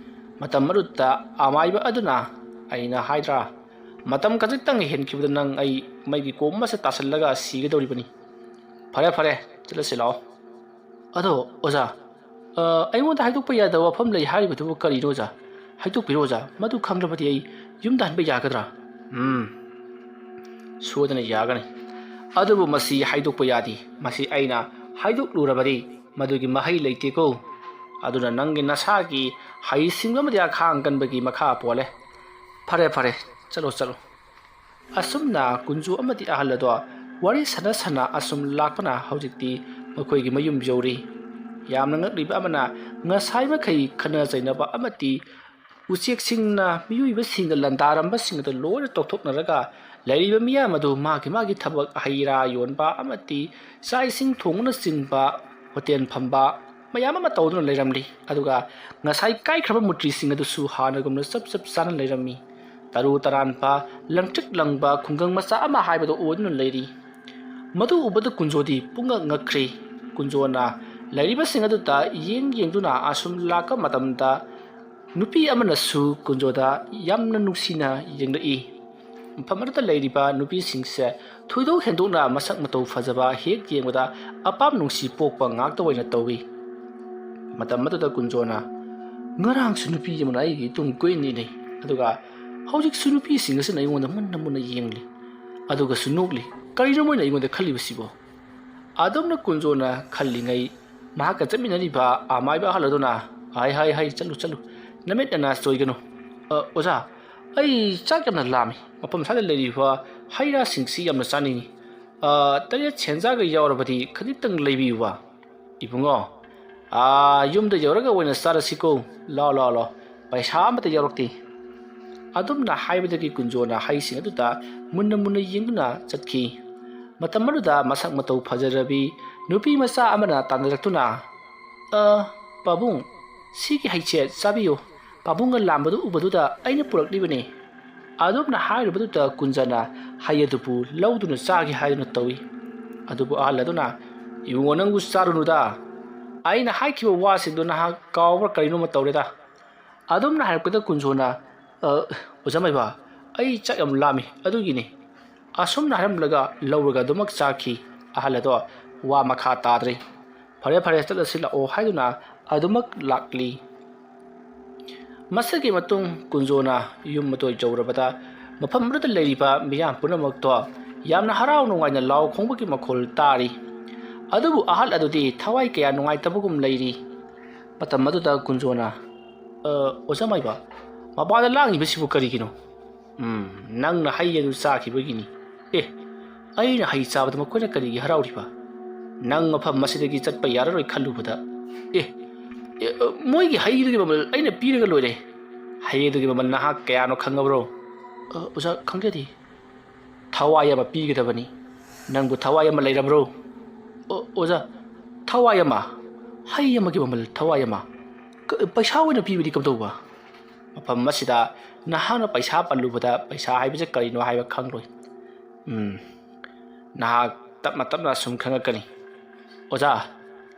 ꯃꯇꯝ ꯑꯗꯨꯗ ꯑꯃꯥꯏꯕ ꯑꯗꯨꯅ ꯑꯩꯅ ꯍꯥꯏꯗ꯭ꯔꯥ ꯃꯇꯝ ꯈꯖꯤꯛꯇꯪ ꯍꯦꯟꯈꯤꯕꯗ ꯅꯪ ꯑꯩ ꯃꯩꯒꯤ ꯀꯣꯝ ꯑꯃꯁꯦ ꯇꯥꯁꯜꯂꯒ ꯁꯤꯒꯗꯧꯔꯤꯕꯅꯤ ꯐꯔꯦ ꯆꯠꯂꯁꯤ ꯂꯥꯛꯑꯣ ꯑꯗꯣ ꯑꯣꯖꯥ ꯑꯩꯉꯣꯟꯗ ꯍꯥꯏꯗꯣꯛꯄ ꯌꯥꯗꯕ ꯋꯥꯐꯝ ꯂꯩ ꯍꯥꯏꯔꯤꯕꯗꯨꯕꯨ ꯀꯔꯤꯅꯣ ꯑꯣꯖꯥ ꯍꯥꯏꯗꯣꯛꯄꯤꯔꯣ ꯑꯣꯖꯥ ꯃꯗꯨ ꯈꯪꯂꯕꯗꯤ ꯑꯩ ꯌꯨꯝꯗ ꯍꯟꯕ ꯌꯥꯒꯗ꯭ꯔꯥ ꯁꯣꯏꯗꯅ ꯌꯥꯒꯅꯤ ꯑꯗꯨꯕꯨ ꯃꯁꯤ ꯍꯥꯏꯗꯣꯛꯄ ꯌꯥꯗꯦ ꯃꯁꯤ ꯑꯩꯅ ꯍꯥꯏꯗꯣꯛꯂꯨꯔꯕꯗꯤ ꯃꯗꯨꯒꯤ ꯃꯍꯩ ꯂꯩꯇꯦꯀꯣ ꯑꯗꯨꯅ ꯅꯪꯒꯤ ꯅꯁꯥꯒꯤ ꯍꯩꯁꯤꯡꯕ ꯑꯃꯗꯤ ꯑꯈꯥꯡ ꯀꯟꯕꯒꯤ ꯃꯈꯥ ꯄꯣꯜꯂꯦ ꯐꯔꯦ ꯆꯠꯂꯣ ꯑꯁꯨꯝꯅ ꯀꯨꯟꯖꯨ ꯑꯃꯗꯤ ꯑꯍꯜ ꯑꯗꯣ ꯋꯥꯔꯤ ꯁꯥꯟꯅ ꯑꯁꯨꯝ ꯂꯥꯛꯄꯅ ꯍꯧꯖꯤꯛꯇꯤ ꯃꯈꯣꯏꯒꯤ ꯃꯌꯨꯝ ꯌꯧꯔꯤ ꯌꯥꯝꯅ ꯉꯛꯂꯤꯕ ꯑꯃꯅ ꯉꯁꯥꯏ ꯃꯈꯩ ꯈꯟꯅ ꯆꯩꯅꯕ ꯑꯃꯗꯤ ꯎꯆꯦꯛꯁꯤꯡꯅ ꯃꯤꯑꯣꯏꯕꯁꯤꯡꯒ ꯂꯥꯟꯗꯥꯔꯝꯕꯁꯤꯡ ꯑꯗꯨ ꯂꯣꯏꯅ ꯇꯣꯛꯊꯣꯛꯅꯔꯒ ꯂꯩꯔꯤꯕ ꯃꯤꯌꯥꯝ ꯑꯗꯨ ꯃꯥꯒꯤ ꯊꯕꯛ ꯍꯩ ꯔꯥ ꯌꯣꯟꯕ ꯑꯃꯗꯤ ꯆꯥꯛ ꯏꯁꯤꯡ ꯊꯣꯡꯕꯅꯆꯤꯡꯕ ꯍꯣꯇꯦꯜ ꯐꯝꯕ ꯃꯌꯥꯝ ꯑꯃ ꯇꯧꯗꯨꯅ ꯂꯩꯔꯝꯂꯤ ꯑꯗꯨꯒ ꯉꯁꯥꯏ ꯀꯥꯏꯈ꯭ꯔꯕ ꯃꯨꯔꯇꯤꯁꯤꯡ ꯑꯗꯨꯁꯨ ꯍꯥꯟꯅꯒꯨꯝꯅ ꯆꯞ ꯆꯥꯅ ꯂꯩꯔꯝꯃꯤ ꯇꯔꯨ ꯇꯔꯥꯟꯕ ꯂꯪꯇ꯭ꯔꯤꯛ ꯂꯪꯕ ꯈꯨꯡꯒꯪ ꯃꯆꯥ ꯑꯃ ꯍꯥꯏꯕꯗꯨ ꯑꯣꯏꯗꯨꯅ ꯂꯩꯔꯤ ꯃꯗꯨ ꯎꯕꯗ ꯀꯨꯟꯖꯣꯗꯤ ꯄꯨꯡꯉꯛ ꯉꯛꯈ꯭ꯔꯤ ꯀꯨꯟꯖꯣꯅ ꯂꯩꯔꯤꯕꯁꯤꯡ ꯑꯗꯨꯗ ꯌꯦꯡꯗꯨꯅ ꯑꯁꯨꯝ ꯂꯥꯛꯄ ꯃꯇꯝꯗ ꯅꯨꯄꯤ ꯑꯃꯅꯁꯨ ꯀꯨꯟꯖꯣꯗ ꯌꯥꯝꯅ ꯅꯨꯡꯁꯤꯅ ꯌꯦꯡꯂꯛꯏ ꯃꯐꯝ ꯑꯗꯨꯗ ꯂꯩꯔꯤꯕ ꯅꯨꯄꯤꯁꯤꯡꯁꯦ ꯊꯣꯏꯗꯣꯛ ꯍꯦꯟꯗꯣꯛꯅ ꯃꯁꯛ ꯃꯇꯧ ꯐꯖꯕ ꯍꯦꯛ ꯌꯦꯡꯕꯗ ꯑꯄꯥꯝ ꯅꯨꯡꯁꯤ ꯄꯣꯛꯄ ꯉꯥꯛꯇ ꯑꯣꯏꯅ ꯇꯧꯏ ꯃꯇꯝ ꯑꯗꯨꯗ ꯀꯨꯟꯖꯣꯅ ꯉꯔꯥꯡꯁꯨ ꯅꯨꯄꯤ ꯑꯃꯅ ꯑꯩꯒꯤ ꯇꯨꯡ ꯀꯣꯏꯅ ꯏꯟꯅꯩ ꯑꯗꯨꯒ ꯍꯧꯖꯤꯛꯁꯨ ꯅꯨꯄꯤꯁꯤꯡ ꯑꯁꯤꯅ ꯑꯩꯉꯣꯟꯗ ꯃꯨꯟꯅ ꯌꯦꯡꯂꯤ ꯑꯗꯨꯒꯁꯨ ꯅꯣꯛꯂꯤ ꯀꯔꯤꯅꯣ ꯃꯣꯏꯅ ꯑꯩꯉꯣꯟꯗ ꯈꯜꯂꯤꯕꯁꯤꯕꯣ ꯑꯗꯨꯝꯅ ꯀꯨꯟꯖꯣꯅ ꯈꯜꯂꯤꯉꯩ ꯃꯍꯥꯛꯀ ꯆꯠꯃꯤꯟꯅꯔꯤꯕ ꯑꯃꯥꯏꯕ ꯑꯍꯜ ꯑꯗꯨꯅ ꯍꯥꯏ ꯆꯠꯂꯨ ꯅꯃꯤꯠ ꯅꯅꯥ ꯆꯣꯏꯒꯅꯨ ꯑꯣꯖꯥ ꯑꯩ ꯆꯥꯛ ꯌꯥꯝꯅ ꯂꯥꯝꯃꯤ ꯃꯐꯝ ꯁ꯭ꯋꯥꯏꯗ ꯂꯩꯔꯤꯕ ꯍꯩ ꯔꯥꯁꯤꯡꯁꯤ ꯌꯥꯝꯅ ꯆꯥꯅꯤꯡꯉꯤ ꯇꯔꯦꯠ ꯁꯦꯟꯖꯥꯒ ꯌꯥꯎꯔꯕꯗꯤ ꯈꯖꯤꯛꯇꯪ ꯂꯩꯕꯤꯌꯨꯕ ꯏꯕꯨꯡꯉꯣ ꯌꯨꯝꯗ ꯌꯧꯔꯒ ꯑꯣꯏꯅ ꯆꯥꯔꯁꯤꯀꯣ ꯂꯥꯛꯑꯣ ꯄꯩꯁꯥ ꯑꯃꯠꯇ ꯌꯥꯎꯔꯛꯇꯦ ꯑꯗꯨꯝꯅ ꯍꯥꯏꯕꯗꯒꯤ ꯀꯨꯟꯖꯣꯅ ꯍꯩꯁꯤꯡ ꯑꯗꯨꯗ ꯃꯨꯟꯅ ꯌꯦꯡꯗꯨꯅ ꯆꯠꯈꯤ ꯃꯇꯝ ꯑꯗꯨꯗ ꯃꯁꯛ ꯃꯇꯧ ꯐꯖꯔꯕꯤ ꯅꯨꯄꯤ ꯃꯆꯥ ꯑꯃꯅ ꯇꯥꯟꯅꯔꯛꯇꯨꯅ ꯄꯥꯕꯨꯡ ꯁꯤꯒꯤ ꯍꯩꯁꯦ ꯆꯥꯕꯤꯌꯨ ꯄꯥꯕꯨꯡꯒ ꯂꯥꯝꯕꯗꯨ ꯎꯕꯗꯨꯗ ꯑꯩꯅ ꯄꯨꯔꯛꯂꯤꯕꯅꯤ ꯑꯗꯨꯝꯅ ꯍꯥꯏꯔꯨꯕꯗꯨꯗ ꯀꯨꯟꯖꯅ ꯍꯩ ꯑꯗꯨꯕꯨ ꯂꯧꯗꯨꯅ ꯆꯥꯒꯦ ꯍꯥꯏꯗꯨꯅ ꯇꯧꯏ ꯑꯗꯨꯕꯨ ꯑꯍꯜ ꯑꯗꯨꯅ ꯏꯕꯨꯡꯉꯣ ꯅꯪꯕꯨ ꯆꯥꯔꯨꯅꯨꯗ ꯑꯩꯅ ꯍꯥꯏꯈꯤꯕ ꯋꯥꯁꯤꯡꯗꯨ ꯅꯍꯥꯛ ꯀꯥꯎꯕ꯭ꯔꯥ ꯀꯔꯤꯅꯣꯃ ꯇꯧꯔꯦꯗ ꯑꯗꯨꯝꯅ ꯍꯥꯏꯔꯛꯄꯗ ꯀꯨꯟꯖꯣꯅ ꯑꯣꯖꯥ ꯃꯥꯏꯕ ꯑꯩ ꯆꯥꯛ ꯌꯥꯝ ꯂꯥꯝꯃꯤ ꯑꯗꯨꯒꯤꯅꯤ ꯑꯁꯨꯝꯅ ꯍꯥꯏꯔꯝꯂꯒ ꯂꯧꯔꯒ ꯑꯗꯨꯃꯛ ꯆꯥꯈꯤ ꯑꯍꯜ ꯑꯗꯣ ꯋꯥ ꯃꯈꯥ ꯇꯥꯗ꯭ꯔꯦ ꯐꯔꯦ ꯆꯠꯂꯁꯤ ꯂꯥꯛꯑꯣ ꯍꯥꯏꯗꯨꯅ ꯑꯗꯨꯃꯛ ꯂꯥꯛꯂꯤ ꯃꯁꯤꯒꯤ ꯃꯇꯨꯡ ꯀꯨꯟꯖꯣꯅ ꯌꯨꯝ ꯑꯗꯨ ꯌꯧꯔꯕꯗ ꯃꯐꯝ ꯑꯗꯨꯗ ꯂꯩꯔꯤꯕ ꯃꯤꯌꯥꯝ ꯄꯨꯝꯅꯃꯛꯇꯣ ꯌꯥꯝꯅ ꯍꯔꯥꯎ ꯅꯨꯡꯉꯥꯏꯅ ꯂꯥꯎ ꯈꯣꯡꯕꯒꯤ ꯃꯈꯣꯜ ꯇꯥꯔꯤ ꯑꯗꯨꯕꯨ ꯑꯍꯜ ꯑꯗꯨꯗꯤ ꯊꯋꯥꯏ ꯀꯌꯥ ꯅꯨꯡꯉꯥꯏꯇꯕꯒꯨꯝ ꯂꯩꯔꯤ ꯃꯇꯝ ꯑꯗꯨꯗ ꯀꯨꯟꯖꯣꯅ ꯑꯣꯖꯥ ꯃꯥꯏꯕ ꯃꯄꯥꯟꯗ ꯂꯥꯡꯉꯤꯕꯁꯤꯕꯨ ꯀꯔꯤꯒꯤꯅꯣ ꯅꯪꯅ ꯍꯩ ꯑꯗꯨ ꯆꯥꯈꯤꯕꯒꯤꯅꯤ ꯑꯩꯅ ꯍꯩ ꯆꯥꯕꯗ ꯃꯈꯣꯏꯅ ꯀꯔꯤꯒꯤ ꯍꯔꯥꯎꯔꯤꯕ ꯅꯪ ꯃꯐꯝ ꯑꯁꯤꯗꯒꯤ ꯆꯠꯄ ꯌꯥꯔꯔꯣꯏ ꯈꯜꯂꯨꯕꯗ ꯃꯣꯏꯒꯤ ꯍꯩꯗꯨꯒꯤ ꯃꯃꯜ ꯑꯩꯅ ꯄꯤꯔꯒ ꯂꯣꯏꯔꯦ ꯍꯩ ꯑꯗꯨꯒꯤ ꯃꯃꯜ ꯅꯍꯥꯛ ꯀꯌꯥꯅꯣ ꯈꯪꯉꯕ꯭ꯔꯣ ꯑꯣꯖꯥ ꯈꯪꯖꯗꯦ ꯊꯋꯥꯏ ꯑꯃ ꯄꯤꯒꯗꯕꯅꯤ ꯅꯪꯕꯨ ꯊꯋꯥꯏ ꯑꯃ ꯂꯩꯔꯕ꯭ꯔꯣ ꯑꯣꯖꯥ ꯊꯋꯥꯏ ꯑꯃ ꯍꯩ ꯑꯃꯒꯤ ꯃꯃꯜ ꯊꯋꯥꯏ ꯑꯃ ꯄꯩꯁꯥ ꯑꯣꯏꯅ ꯄꯤꯕꯗꯤ ꯀꯝꯗꯧꯕ ꯃꯐꯝ ꯑꯁꯤꯗ ꯅꯍꯥꯛꯅ ꯄꯩꯁꯥ ꯄꯜꯂꯨꯕꯗ ꯄꯩꯁꯥ ꯍꯥꯏꯕꯁꯦ ꯀꯔꯤꯅꯣ ꯍꯥꯏꯕ ꯈꯪꯂꯣꯏ ꯅꯍꯥꯛ ꯇꯞꯅ ꯁꯨꯝ ꯈꯪꯉꯛꯀꯅꯤ ꯑꯣꯖꯥ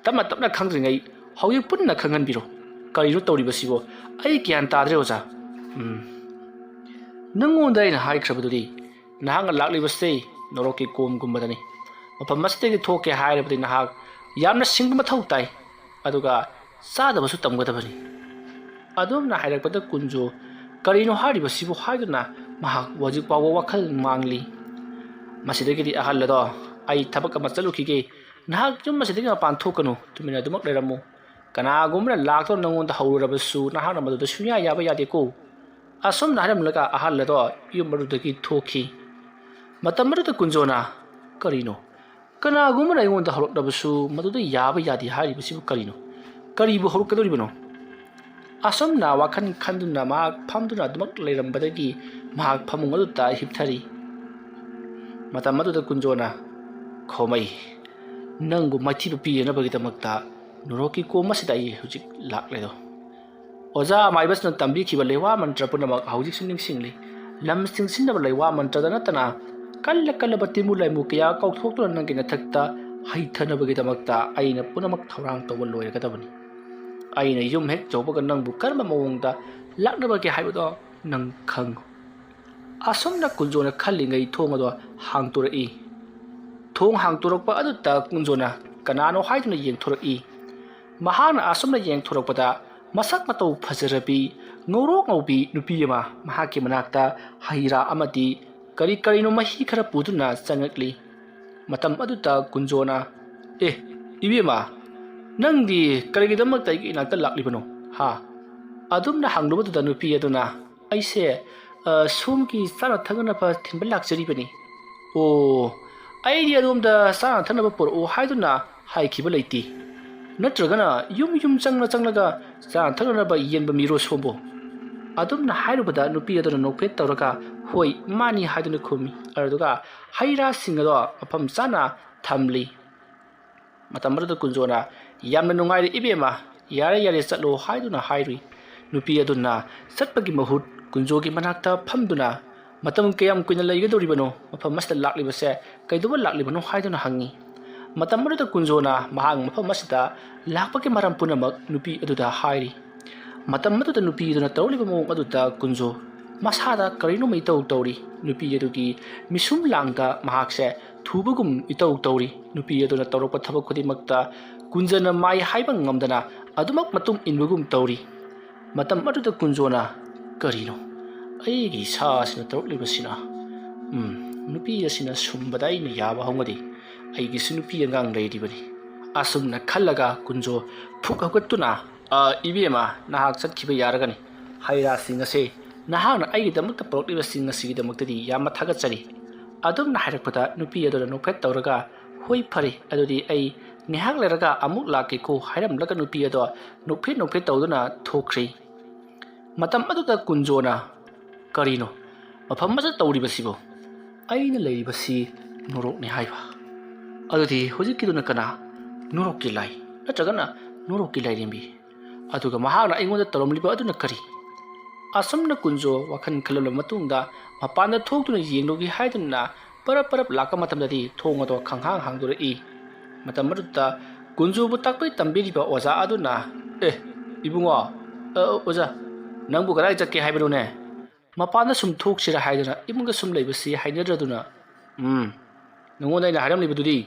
ꯇꯞꯅ ꯈꯪꯗ꯭ꯔꯤꯉꯩ ꯍꯧꯖꯤꯛ ꯄꯨꯟꯅ ꯈꯪꯍꯟꯕꯤꯔꯣ ꯀꯔꯤꯅꯣ ꯇꯧꯔꯤꯕꯁꯤꯕꯣ ꯑꯩ ꯒ꯭ꯌꯥꯟ ꯇꯥꯗ꯭ꯔꯦ ꯑꯣꯖꯥ ꯅꯪꯉꯣꯟꯗ ꯑꯩꯅ ꯍꯥꯏꯈ꯭ꯔꯕꯗꯨꯗꯤ ꯅꯍꯥꯛꯅ ꯂꯥꯛꯂꯤꯕꯁꯦ ꯅꯣꯔꯣꯛꯀꯤ ꯀꯣꯝꯒꯨꯝꯕꯗꯅꯤ ꯃꯐꯝ ꯑꯁꯤꯗꯒꯤ ꯊꯣꯛꯀꯦ ꯍꯥꯏꯔꯕꯗꯤ ꯅꯍꯥꯛ ꯌꯥꯝꯅ ꯁꯤꯡꯕ ꯃꯊꯧ ꯇꯥꯏ ꯑꯗꯨꯒ ꯆꯥꯗꯕꯁꯨ ꯇꯝꯒꯗꯕꯅꯤ ꯑꯗꯣꯝꯅ ꯍꯥꯏꯔꯛꯄꯗ ꯀꯨꯟꯖꯣ ꯀꯔꯤꯅꯣ ꯍꯥꯏꯔꯤꯕꯁꯤꯕꯨ ꯍꯥꯏꯗꯨꯅ ꯃꯍꯥꯛ ꯍꯧꯖꯤꯛ ꯐꯥꯎꯕ ꯋꯥꯈꯜ ꯃꯥꯡꯂꯤ ꯃꯁꯤꯗꯒꯤꯗꯤ ꯑꯍꯜ ꯑꯗꯣ ꯑꯩ ꯊꯕꯛ ꯑꯃ ꯆꯠꯂꯨꯈꯤꯒꯦ ꯅꯍꯥꯛ ꯌꯨꯝ ꯑꯁꯤꯗꯒꯤ ꯃꯄꯥꯟ ꯊꯣꯛꯀꯅꯨ ꯇꯨꯃꯤꯟꯅ ꯑꯗꯨꯃꯛ ꯂꯩꯔꯝꯃꯨ ꯀꯅꯥꯒꯨꯝꯕꯅ ꯂꯥꯛꯇꯨꯅ ꯅꯉꯣꯟꯗ ꯍꯧꯔꯨꯔꯕꯁꯨ ꯅꯍꯥꯛꯅ ꯃꯗꯨꯗ ꯁꯨꯡꯌꯥ ꯌꯥꯕ ꯌꯥꯗꯦꯀꯣ ꯑꯁꯨꯝꯅ ꯍꯥꯏꯔꯝꯂꯒ ꯑꯍꯜ ꯑꯗꯣ ꯌꯨꯝ ꯑꯗꯨꯗꯒꯤ ꯊꯣꯛꯈꯤ ꯃꯇꯝ ꯑꯗꯨꯗ ꯀꯨꯟꯖꯣꯅ ꯀꯔꯤꯅꯣ ꯀꯅꯥꯒꯨꯝꯕꯅ ꯑꯩꯉꯣꯟꯗ ꯍꯧꯔꯛꯂꯕꯁꯨ ꯃꯗꯨꯗ ꯌꯥꯕ ꯌꯥꯗꯦ ꯍꯥꯏꯔꯤꯕꯁꯤꯕꯨ ꯀꯔꯤꯅꯣ ꯀꯔꯤꯕꯨ ꯍꯧꯔꯛꯀꯗꯧꯔꯤꯕꯅꯣ ꯑꯁꯨꯝꯅ ꯋꯥꯈꯜ ꯈꯟꯗꯨꯅ ꯃꯍꯥꯛ ꯐꯝꯗꯨꯅ ꯑꯗꯨꯃꯛ ꯂꯩꯔꯝꯕꯗꯒꯤ ꯃꯍꯥꯛ ꯐꯃꯨꯡ ꯑꯗꯨꯗ ꯍꯤꯞꯊꯔꯤ ꯃꯇꯝ ꯑꯗꯨꯗ ꯀꯨꯟꯖꯣꯅ ꯈꯣꯃꯩ ꯅꯪꯕꯨ ꯃꯥꯏꯊꯤꯕ ꯄꯤꯅꯕꯒꯤꯗꯃꯛꯇ ꯅꯣꯔꯣꯛꯀꯤ ꯀꯣꯝ ꯑꯁꯤꯗ ꯑꯩ ꯍꯧꯖꯤꯛ ꯂꯥꯛꯂꯦꯗꯣ ꯑꯣꯖꯥ ꯃꯥꯏꯕꯁꯅ ꯇꯝꯕꯤꯈꯤꯕ ꯂꯩꯋꯥ ꯃꯟꯇ꯭ꯔ ꯄꯨꯝꯅꯃꯛ ꯍꯧꯖꯤꯛꯁꯨ ꯅꯤꯡꯁꯤꯡꯂꯤ ꯂꯝ ꯆꯤꯡꯁꯤꯟꯅꯕ ꯂꯩꯋꯥ ꯃꯟꯇ꯭ꯔꯗ ꯅꯠꯇꯅ ꯀꯜꯂꯕ ꯇꯤꯃꯨ ꯂꯩꯃꯨ ꯀꯌꯥ ꯀꯥꯎꯊꯣꯛꯇꯨꯅ ꯅꯪꯒꯤ ꯅꯊꯛꯇ ꯍꯩꯊꯅꯕꯒꯤꯗꯃꯛꯇ ꯑꯩꯅ ꯄꯨꯝꯅꯃꯛ ꯊꯧꯔꯥꯡ ꯇꯧꯕ ꯂꯣꯏꯔꯒꯗꯕꯅꯤ ꯑꯩꯅ ꯌꯨꯝ ꯍꯦꯛ ꯌꯧꯕꯒ ꯅꯪꯕꯨ ꯀꯔꯝꯕ ꯃꯑꯣꯡꯗ ꯂꯥꯛꯅꯕꯒꯦ ꯍꯥꯏꯕꯗꯣ ꯅꯪ ꯈꯪꯉꯨ ꯑꯁꯨꯝꯅ ꯀꯨꯟꯖꯣꯅ ꯈꯜꯂꯤꯉꯩ ꯊꯣꯡ ꯑꯗꯣ ꯍꯥꯡꯇꯣꯔꯛꯏ ꯊꯣꯡ ꯍꯥꯡꯇꯣꯔꯛꯄ ꯑꯗꯨꯗ ꯀꯨꯟꯖꯣꯅ ꯀꯅꯥꯅꯣ ꯍꯥꯏꯗꯨꯅ ꯌꯦꯡꯊꯣꯔꯛꯏ ꯃꯍꯥꯛꯅ ꯑꯁꯨꯝꯅ ꯌꯦꯡꯊꯣꯔꯛꯄꯗ ꯃꯁꯛ ꯃꯇꯧ ꯐꯖꯔꯕꯤ ꯉꯧꯔꯣꯛ ꯉꯧꯕꯤ ꯅꯨꯄꯤ ꯑꯃ ꯃꯍꯥꯛꯀꯤ ꯃꯅꯥꯛꯇ ꯍꯩꯔꯥ ꯑꯃꯗꯤ ꯀꯔꯤꯅꯣ ꯃꯍꯤ ꯈꯔ ꯄꯨꯗꯨꯅ ꯆꯪꯉꯛꯂꯤ ꯃꯇꯝ ꯑꯗꯨꯗ ꯀꯨꯟꯖꯣꯅ ꯏꯕꯦꯝꯃ ꯅꯪꯗꯤ ꯀꯔꯤꯒꯤꯗꯃꯛꯇ ꯑꯩꯒꯤ ꯏꯅꯥꯛꯇ ꯂꯥꯛꯂꯤꯕꯅꯣ ꯍꯥ ꯑꯗꯨꯝꯅ ꯍꯪꯂꯨꯕꯗꯨꯗ ꯅꯨꯄꯤ ꯑꯗꯨꯅ ꯑꯩꯁꯦ ꯁꯣꯝꯒꯤ ꯆꯥꯅ ꯊꯛꯅꯕ ꯊꯤꯟꯕ ꯂꯥꯛꯆꯔꯤꯕꯅꯤ ꯑꯣ ꯑꯩꯗꯤ ꯑꯗꯣꯝꯗ ꯆꯥꯅ ꯊꯛꯅꯕ ꯄꯨꯔꯛꯑꯣ ꯍꯥꯏꯗꯨꯅ ꯍꯥꯏꯈꯤꯕ ꯂꯩꯇꯦ ꯅꯠꯇ꯭ꯔꯒꯅ ꯌꯨꯝ ꯆꯪꯂꯒ ꯆꯥꯅ ꯊꯛꯅꯕ ꯌꯦꯟꯕ ꯃꯤꯔꯣ ꯁꯣꯝꯕꯨ ꯑꯗꯨꯝꯅ ꯍꯥꯏꯔꯨꯕꯗ ꯅꯨꯄꯤ ꯑꯗꯨꯅ ꯅꯣꯛꯐꯦꯠ ꯇꯧꯔꯒ ꯍꯣꯏ ꯃꯥꯅꯤ ꯍꯥꯏꯗꯨꯅ ꯈꯨꯝꯃꯤ ꯑꯗꯨꯒ ꯍꯩ ꯔꯥꯁꯤꯡ ꯑꯗꯣ ꯃꯐꯝ ꯆꯥꯅ ꯊꯝꯂꯤ ꯃꯇꯝ ꯑꯗꯨꯗ ꯀꯨꯟꯖꯣꯅ ꯌꯥꯝꯅ ꯅꯨꯡꯉꯥꯏꯔꯦ ꯏꯕꯦꯝꯃ ꯌꯥꯔꯦ ꯆꯠꯂꯣ ꯍꯥꯏꯗꯨꯅ ꯍꯥꯏꯔꯨꯏ ꯅꯨꯄꯤ ꯑꯗꯨꯅ ꯆꯠꯄꯒꯤ ꯃꯍꯨꯠ ꯀꯨꯟꯖꯣꯒꯤ ꯃꯅꯥꯛꯇ ꯐꯝꯗꯨꯅ ꯃꯇꯝ ꯀꯌꯥꯝ ꯀꯨꯏꯅ ꯂꯩꯒꯗꯧꯔꯤꯕꯅꯣ ꯃꯐꯝ ꯑꯁꯤꯗ ꯂꯥꯛꯂꯤꯕꯁꯦ ꯀꯩꯗꯧꯕ ꯂꯥꯛꯂꯤꯕꯅꯣ ꯍꯥꯏꯗꯨꯅ ꯍꯪꯉꯤ ꯃꯇꯝ ꯑꯗꯨꯗ ꯀꯨꯟꯖꯣꯅ ꯃꯍꯥꯛ ꯃꯐꯝ ꯑꯁꯤꯗ ꯂꯥꯛꯄꯒꯤ ꯃꯔꯝ ꯄꯨꯝꯅꯃꯛ ꯅꯨꯄꯤ ꯑꯗꯨꯗ ꯍꯥꯏꯔꯤ ꯃꯇꯝ ꯑꯗꯨꯗ ꯅꯨꯄꯤ ꯑꯗꯨꯅ ꯇꯧꯔꯤꯕ ꯃꯑꯣꯡ ꯑꯗꯨꯗ ꯀꯨꯟꯖꯣ ꯃꯁꯥꯗ ꯀꯔꯤꯅꯣꯃ ꯏꯇꯧ ꯇꯧꯔꯤ ꯅꯨꯄꯤ ꯑꯗꯨꯒꯤ ꯃꯤꯁꯨꯝ ꯂꯥꯡꯗ ꯃꯍꯥꯛꯁꯦ ꯊꯨꯕꯒꯨꯝ ꯏꯇꯧ ꯇꯧꯔꯤ ꯅꯨꯄꯤ ꯑꯗꯨꯅ ꯇꯧꯔꯛꯄ ꯊꯕꯛ ꯈꯨꯗꯤꯡꯃꯛꯇ ꯀꯨꯟꯖꯅ ꯃꯥꯏ ꯍꯥꯏꯕ ꯉꯝꯗꯅ ꯑꯗꯨꯃꯛ ꯃꯇꯨꯡ ꯏꯟꯕꯒꯨꯝ ꯇꯧꯔꯤ ꯃꯇꯝ ꯑꯗꯨꯗ ꯀꯨꯟꯖꯣꯅ ꯀꯔꯤꯅꯣ ꯑꯩꯒꯤ ꯁꯥꯁꯤꯅ ꯇꯧꯔꯛꯂꯤꯕꯁꯤꯅ ꯅꯨꯄꯤ ꯑꯁꯤꯅ ꯁꯨꯝꯕꯗ ꯑꯩꯅ ꯌꯥꯕ ꯍꯧꯒꯗꯤ ꯑꯩꯒꯤꯁꯨ ꯅꯨꯄꯤ ꯑꯉꯥꯡ ꯂꯩꯔꯤꯕꯅꯤ ꯑꯁꯨꯝꯅ ꯈꯜꯂꯒ ꯀꯨꯟꯖꯣ ꯐꯨꯛ ꯍꯧꯒꯠꯇꯨꯅ ꯏꯕꯦꯝꯃ ꯅꯍꯥꯛ ꯆꯠꯈꯤꯕ ꯌꯥꯔꯒꯅꯤ ꯍꯩ ꯔꯥꯁꯤꯡ ꯑꯁꯦ ꯅꯍꯥꯛꯅ ꯑꯩꯒꯤꯗꯃꯛꯇ ꯄꯨꯔꯛꯂꯤꯕꯁꯤꯡ ꯑꯁꯤꯒꯤꯗꯃꯛꯇꯗꯤ ꯌꯥꯝꯅ ꯊꯥꯒꯠꯆꯔꯤ ꯑꯗꯨꯝꯅ ꯍꯥꯏꯔꯛꯄꯗ ꯅꯨꯄꯤ ꯑꯗꯨꯅ ꯅꯣꯛꯐꯦꯠ ꯇꯧꯔꯒ ꯍꯣꯏ ꯐꯔꯦ ꯑꯗꯨꯗꯤ ꯑꯩ ꯉꯥꯏꯍꯥꯛ ꯂꯩꯔꯒ ꯑꯃꯨꯛ ꯂꯥꯛꯀꯦꯀꯣ ꯍꯥꯏꯔꯝꯂꯒ ꯅꯨꯄꯤ ꯑꯗꯣ ꯅꯣꯛꯐꯦꯠ ꯇꯧꯗꯨꯅ ꯊꯣꯛꯈ꯭ꯔꯤ ꯃꯇꯝ ꯑꯗꯨꯗ ꯀꯨꯟꯖꯣꯅ ꯀꯔꯤꯅꯣ ꯃꯐꯝ ꯑꯁꯤꯗ ꯇꯧꯔꯤꯕꯁꯤꯕꯨ ꯑꯩꯅ ꯂꯩꯔꯤꯕꯁꯤ ꯅꯣꯔꯣꯛꯅꯤ ꯍꯥꯏꯕ ꯑꯗꯨꯗꯤ ꯍꯧꯖꯤꯛꯀꯤꯗꯨꯅ ꯀꯅꯥ ꯅꯣꯔꯣꯛꯀꯤ ꯂꯥꯏ ꯅꯠꯇ꯭ꯔꯒꯅ ꯅꯣꯔꯣꯛꯀꯤ ꯂꯥꯏꯔꯦꯝꯕꯤ ꯑꯗꯨꯒ ꯃꯍꯥꯛꯅ ꯑꯩꯉꯣꯟꯗ ꯇꯧꯔꯝꯂꯤꯕ ꯑꯗꯨꯅ ꯀꯔꯤ ꯑꯁꯨꯝꯅ ꯀꯨꯟꯖꯣ ꯋꯥꯈꯜ ꯈꯜꯂꯕ ꯃꯇꯨꯡꯗ ꯃꯄꯥꯟꯗ ꯊꯣꯛꯇꯨꯅ ꯌꯦꯡꯂꯨꯒꯦ ꯍꯥꯏꯗꯨꯅ ꯄꯔꯞ ꯂꯥꯛꯄ ꯃꯇꯝꯗꯗꯤ ꯊꯣꯡ ꯑꯗꯣ ꯈꯪꯍꯥꯡ ꯍꯥꯡꯗꯣꯔꯛꯏ ꯃꯇꯝ ꯑꯗꯨꯗ ꯀꯨꯟꯖꯣꯕꯨ ꯇꯥꯛꯄꯤ ꯇꯝꯕꯤꯔꯤꯕ ꯑꯣꯖꯥ ꯑꯗꯨꯅ ꯏꯕꯨꯡꯉꯣ ꯑꯣꯖꯥ ꯅꯪꯕꯨ ꯀꯗꯥꯏ ꯆꯠꯀꯦ ꯍꯥꯏꯕꯅꯣꯅꯦ ꯃꯄꯥꯟꯗ ꯁꯨꯝ ꯊꯣꯛꯁꯤꯔ ꯍꯥꯏꯗꯨꯅ ꯏꯃꯨꯡꯗ ꯁꯨꯝ ꯂꯩꯕꯁꯤ ꯍꯩꯅꯗ꯭ꯔꯗꯨꯅ ꯅꯉꯣꯟꯗ ꯑꯩꯅ ꯍꯥꯏꯔꯝꯂꯤꯕꯗꯨꯗꯤ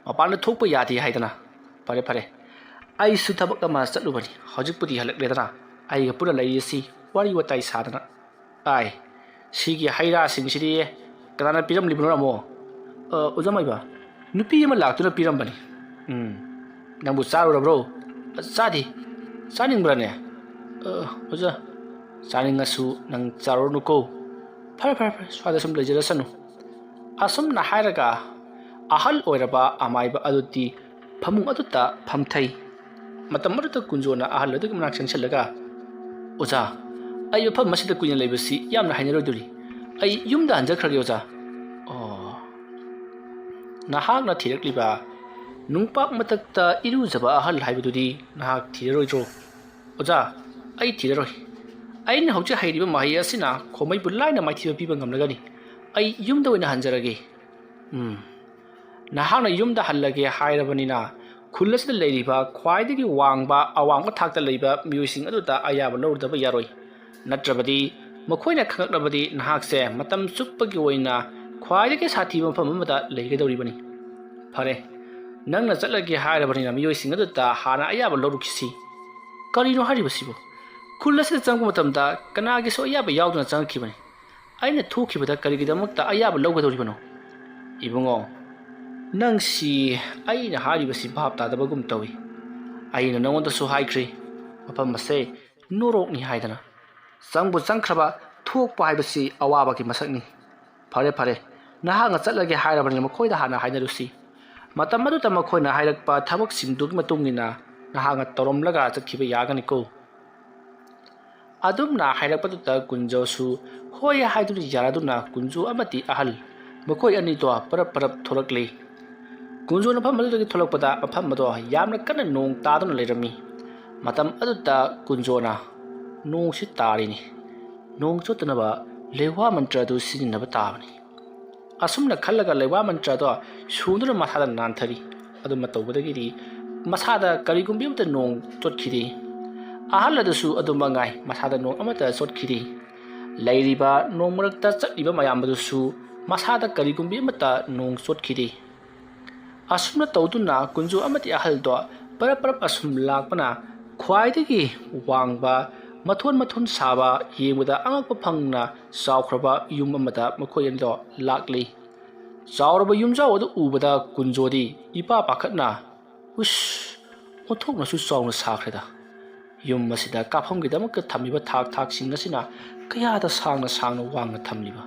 ꯃꯄꯥꯟꯗ ꯊꯣꯛꯄ ꯌꯥꯗꯦ ꯍꯥꯏꯗꯅ ꯐꯔꯦ ꯑꯩꯁꯨ ꯊꯕꯛ ꯑꯃ ꯆꯠꯂꯨꯕꯅꯤ ꯍꯧꯖꯤꯛꯄꯨꯗꯤ ꯍꯜꯂꯛꯂꯦꯗꯅ ꯑꯩꯒ ꯄꯨꯟꯅ ꯂꯩꯔꯤꯁꯤ ꯋꯥꯔꯤ ꯋꯥꯇꯥꯏ ꯁꯥꯗꯅ ꯁꯤꯒꯤ ꯍꯩ ꯔꯥꯁꯤꯡꯁꯤꯗꯤ ꯀꯅꯥꯅ ꯄꯤꯔꯝꯂꯤꯕꯅꯣ ꯑꯃꯨꯛ ꯑꯣꯖꯥ ꯃꯥꯏꯕ ꯅꯨꯄꯤ ꯑꯃ ꯂꯥꯛꯇꯨꯅ ꯄꯤꯔꯝꯕꯅꯤ ꯅꯪꯕꯨ ꯆꯥꯔꯨꯔꯕ꯭ꯔꯣ ꯆꯥꯗꯦ ꯆꯥꯅꯤꯡꯕ꯭ꯔꯅꯦ ꯑꯣꯖꯥ ꯆꯥꯅꯤꯡꯉꯁꯨ ꯅꯪ ꯆꯥꯔꯨꯔꯅꯨꯀꯣ ꯐꯔꯦ ꯁ꯭ꯋꯥꯏꯗ ꯁꯨꯝ ꯂꯩꯖꯔꯁꯅꯨ ꯑꯁꯨꯝꯅ ꯍꯥꯏꯔꯒ ꯑꯍꯜ ꯑꯣꯏꯔꯕ ꯑꯃꯥꯏꯕ ꯑꯗꯨꯗꯤ ꯐꯃꯨꯡ ꯑꯗꯨꯗ ꯐꯝꯊꯩ ꯃꯇꯝ ꯑꯗꯨꯗ ꯀꯨꯟꯖꯣꯅ ꯑꯍꯜ ꯑꯗꯨꯒꯤ ꯃꯅꯥꯛ ꯆꯪꯁꯤꯜꯂꯒ ꯑꯣꯖꯥ ꯑꯩ ꯃꯐꯝ ꯑꯁꯤꯗ ꯀꯨꯏꯅ ꯂꯩꯕꯁꯤ ꯌꯥꯝꯅ ꯍꯩꯅꯔꯣꯏꯗꯣꯔꯤ ꯑꯩ ꯌꯨꯝꯗ ꯍꯟꯖꯈ꯭ꯔꯒꯦ ꯑꯣꯖꯥ ꯅꯍꯥꯛꯅ ꯊꯤꯔꯛꯂꯤꯕ ꯅꯨꯡꯄꯥꯛ ꯃꯊꯛꯇ ꯏꯔꯨꯖꯕ ꯑꯍꯜ ꯍꯥꯏꯕꯗꯨꯗꯤ ꯅꯍꯥꯛ ꯊꯤꯔꯔꯣꯏꯗ꯭ꯔꯣ ꯑꯣꯖꯥ ꯑꯩ ꯊꯤꯔꯔꯣꯏ ꯑꯩꯅ ꯍꯧꯖꯤꯛ ꯍꯩꯔꯤꯕ ꯃꯍꯩ ꯑꯁꯤꯅ ꯈꯣꯃꯩꯕꯨ ꯂꯥꯏꯅ ꯃꯥꯏꯊꯤꯕ ꯄꯤꯕ ꯉꯝꯂꯒꯅꯤ ꯑꯩ ꯌꯨꯝꯗ ꯑꯣꯏꯅ ꯍꯟꯖꯔꯒꯦ ꯅꯍꯥꯛꯅ ꯌꯨꯝꯗ ꯍꯜꯂꯒꯦ ꯍꯥꯏꯔꯕꯅꯤꯅ ꯈꯨꯜ ꯑꯁꯤꯗ ꯂꯩꯔꯤꯕ ꯈ꯭ꯋꯥꯏꯗꯒꯤ ꯋꯥꯡꯕ ꯑꯋꯥꯡꯕ ꯊꯥꯛꯇ ꯂꯩꯕ ꯃꯤꯑꯣꯏꯁꯤꯡ ꯑꯗꯨꯗ ꯑꯌꯥꯕ ꯂꯧꯔꯨꯗꯕ ꯌꯥꯔꯣꯏ ꯅꯠꯇ꯭ꯔꯕꯗꯤ ꯃꯈꯣꯏꯅ ꯈꯪꯂꯛꯂꯕꯗꯤ ꯅꯍꯥꯛꯁꯦ ꯃꯇꯝ ꯆꯨꯞꯄꯒꯤ ꯑꯣꯏꯅ ꯈ꯭ꯋꯥꯏꯗꯒꯤ ꯁꯥꯊꯤꯕ ꯃꯐꯝ ꯑꯃꯗ ꯂꯩꯒꯗꯧꯔꯤꯕꯅꯤ꯫ ꯐꯔꯦ, ꯅꯪꯅ ꯆꯠꯂꯒꯦ ꯍꯥꯏꯔꯕꯅꯤꯅ ꯃꯤꯑꯣꯏꯁꯤꯡ ꯑꯗꯨꯗ ꯍꯥꯟꯅ ꯑꯌꯥꯕ ꯂꯧꯔꯨꯈꯤꯁꯤ꯫ ꯀꯔꯤꯅꯣ ꯍꯥꯏꯔꯤꯕꯁꯤꯕꯨ? ꯈꯨꯜ ꯑꯁꯤꯗ ꯆꯪꯕ ꯃꯇꯝꯗ ꯀꯅꯥꯒꯤꯁꯨ ꯑꯌꯥꯕ ꯌꯥꯎꯗꯨꯅ ꯆꯪꯉꯛꯈꯤꯕꯅꯤ꯫ ꯑꯩꯅ ꯊꯣꯛꯈꯤꯕꯗ ꯀꯔꯤꯒꯤꯗꯃꯛꯇ ꯑꯌꯥꯕ ꯂꯧꯒꯗꯧꯔꯤꯕꯅꯣ? ꯏꯕꯨꯡꯉꯣ, ꯅꯪꯁꯤ ꯑꯩꯅ ꯍꯥꯏꯔꯤꯕꯁꯤ ꯚꯥꯞ ꯇꯥꯗꯕꯒꯨꯝ ꯇꯧꯏ꯫ ꯑꯩꯅ ꯅꯉꯣꯟꯗꯁꯨ ꯍꯥꯏꯈ꯭ꯔꯤ, ꯃꯐꯝ ꯑꯁꯦ ꯅꯣꯔꯣꯛꯅꯤ ꯍꯥꯏꯗꯅ꯫ ꯆꯪꯕꯨ ꯆꯪꯈ꯭ꯔꯕ ꯊꯣꯛꯄ ꯍꯥꯏꯕꯁꯤ ꯑꯋꯥꯕꯒꯤ ꯃꯁꯛꯅꯤ꯫ ꯐꯔꯦ ꯐꯔꯦ, ꯅꯍꯥꯛꯅ ꯆꯠꯂꯒꯦ ꯍꯥꯏꯔꯕꯅꯤꯅ ꯃꯈꯣꯏꯗ ꯍꯥꯟꯅ ꯍꯥꯏꯅꯔꯨꯁꯤ꯫ ꯃꯇꯝ ꯑꯗꯨꯗ ꯃꯈꯣꯏꯅ ꯍꯥꯏꯔꯛꯄ ꯊꯕꯛꯁꯤꯡꯗꯨꯒꯤ ꯃꯇꯨꯡ ꯏꯟꯅ ꯅꯍꯥꯛꯅ ꯇꯧꯔꯝꯂꯒ ꯆꯠꯈꯤꯕ ꯌꯥꯒꯅꯤꯀꯣ꯫ ꯑꯗꯨꯝꯅ ꯍꯥꯏꯔꯛꯄꯗꯨꯗ ꯀꯨꯟꯖꯣꯁꯨ ꯍꯣꯏ ꯍꯥꯏꯗꯨꯅ ꯌꯥꯔꯗꯨꯅ ꯀꯨꯟꯖꯣ ꯑꯃꯗꯤ ꯑꯍꯜ ꯃꯈꯣꯏ ꯑꯅꯤꯗꯣ ꯄꯔꯞ ꯄꯔꯞ ꯊꯣꯛꯂꯛꯂꯤ꯫ ꯀꯨꯟꯖꯣꯅ ꯃꯐꯝ ꯑꯗꯨꯗꯒꯤ ꯊꯣꯛꯂꯛꯄꯗ ꯃꯐꯝ ꯑꯗꯣ ꯌꯥꯝꯅ ꯀꯟꯅ ꯅꯣꯡ ꯇꯥꯗꯨꯅ ꯂꯩꯔꯝꯃꯤ꯫ ꯃꯇꯝ ꯑꯗꯨꯗ ꯀꯨꯟꯖꯣꯅ ꯅꯣꯡꯁꯤ ꯇꯥꯔꯤꯅꯤ, ꯅꯣꯡ ꯆꯣꯠꯇꯅꯕ ꯂꯩꯋꯥ ꯃꯟꯇ꯭ꯔ ꯑꯗꯨ ꯁꯤꯖꯤꯟꯅꯕ ꯇꯥꯕꯅꯤ꯫ ꯑꯁꯨꯝꯅ ꯈꯜꯂꯒ ꯂꯩꯋꯥ ꯃꯟꯇ꯭ꯔ ꯑꯗꯣ ꯁꯨꯗꯨꯅ ꯃꯁꯥꯗ ꯅꯥꯟꯊꯔꯤ꯫ ꯑꯗꯨꯝꯅ ꯇꯧꯕꯗꯒꯤꯗꯤ ꯃꯁꯥꯗ ꯀꯔꯤꯒꯨꯝꯕ ꯑꯃꯇ ꯅꯣꯡ ꯆꯣꯠꯈꯤꯗꯦ꯫ ꯑꯍꯜ ꯑꯗꯨꯁꯨ ꯑꯗꯨ ꯃꯉꯥꯏ, ꯃꯁꯥꯗ ꯅꯣꯡ ꯑꯃꯠꯇ ꯆꯣꯠꯈꯤꯗꯦ꯫ ꯂꯩꯔꯤꯕ ꯅꯣꯡ ꯃꯔꯛꯇ ꯆꯠꯂꯤꯕ ꯃꯌꯥꯝ ꯑꯗꯨꯁꯨ ꯃꯁꯥꯗ ꯀꯔꯤꯒꯨꯝꯕ ꯑꯃꯠꯇ ꯅꯣꯡ ꯆꯣꯠꯈꯤꯗꯦ꯫ ꯑꯁꯨꯝꯅ ꯇꯧꯗꯨꯅ ꯀꯨꯟꯖꯣ ꯑꯃꯗꯤ ꯑꯍꯜꯗꯣ ꯄꯔꯞ ꯄꯔꯞ ꯑꯁꯨꯝ ꯂꯥꯛꯄꯅ ꯈ꯭ꯋꯥꯏꯗꯒꯤ ꯋꯥꯡꯕ ꯃꯊꯣꯟ ꯃꯊꯣꯟ ꯁꯥꯕ ꯌꯦꯡꯕꯗ ꯑꯉꯛꯄ ꯐꯪꯅ ꯆꯥꯎꯈ꯭ꯔꯕ ꯌꯨꯝ ꯑꯃꯗ ꯃꯈꯣꯏ ꯑꯅꯤꯗꯣ ꯂꯥꯛꯂꯤ꯫ ꯆꯥꯎꯔꯕ ꯌꯨꯝꯖꯥꯎ ꯑꯗꯨ ꯎꯕꯗ ꯀꯨꯟꯖꯣꯗꯤ ꯏꯄꯥ ꯄꯥꯈꯠꯅ ꯎꯁ, ꯑꯣꯟꯊꯣꯛꯅꯁꯨ ꯆꯥꯎꯅ ꯁꯥꯈ꯭ꯔꯦꯗ꯫ ꯌꯨꯝ ꯑꯁꯤꯗ ꯀꯥꯞꯐꯝꯒꯤꯗꯃꯛꯇ ꯊꯝꯂꯤꯕ ꯊꯥꯛ ꯊꯥꯛꯁꯤꯡ ꯑꯁꯤꯅ ꯀꯌꯥꯗ ꯁꯥꯡꯅ ꯁꯥꯡꯅ ꯋꯥꯡꯅ ꯊꯝꯂꯤꯕ꯫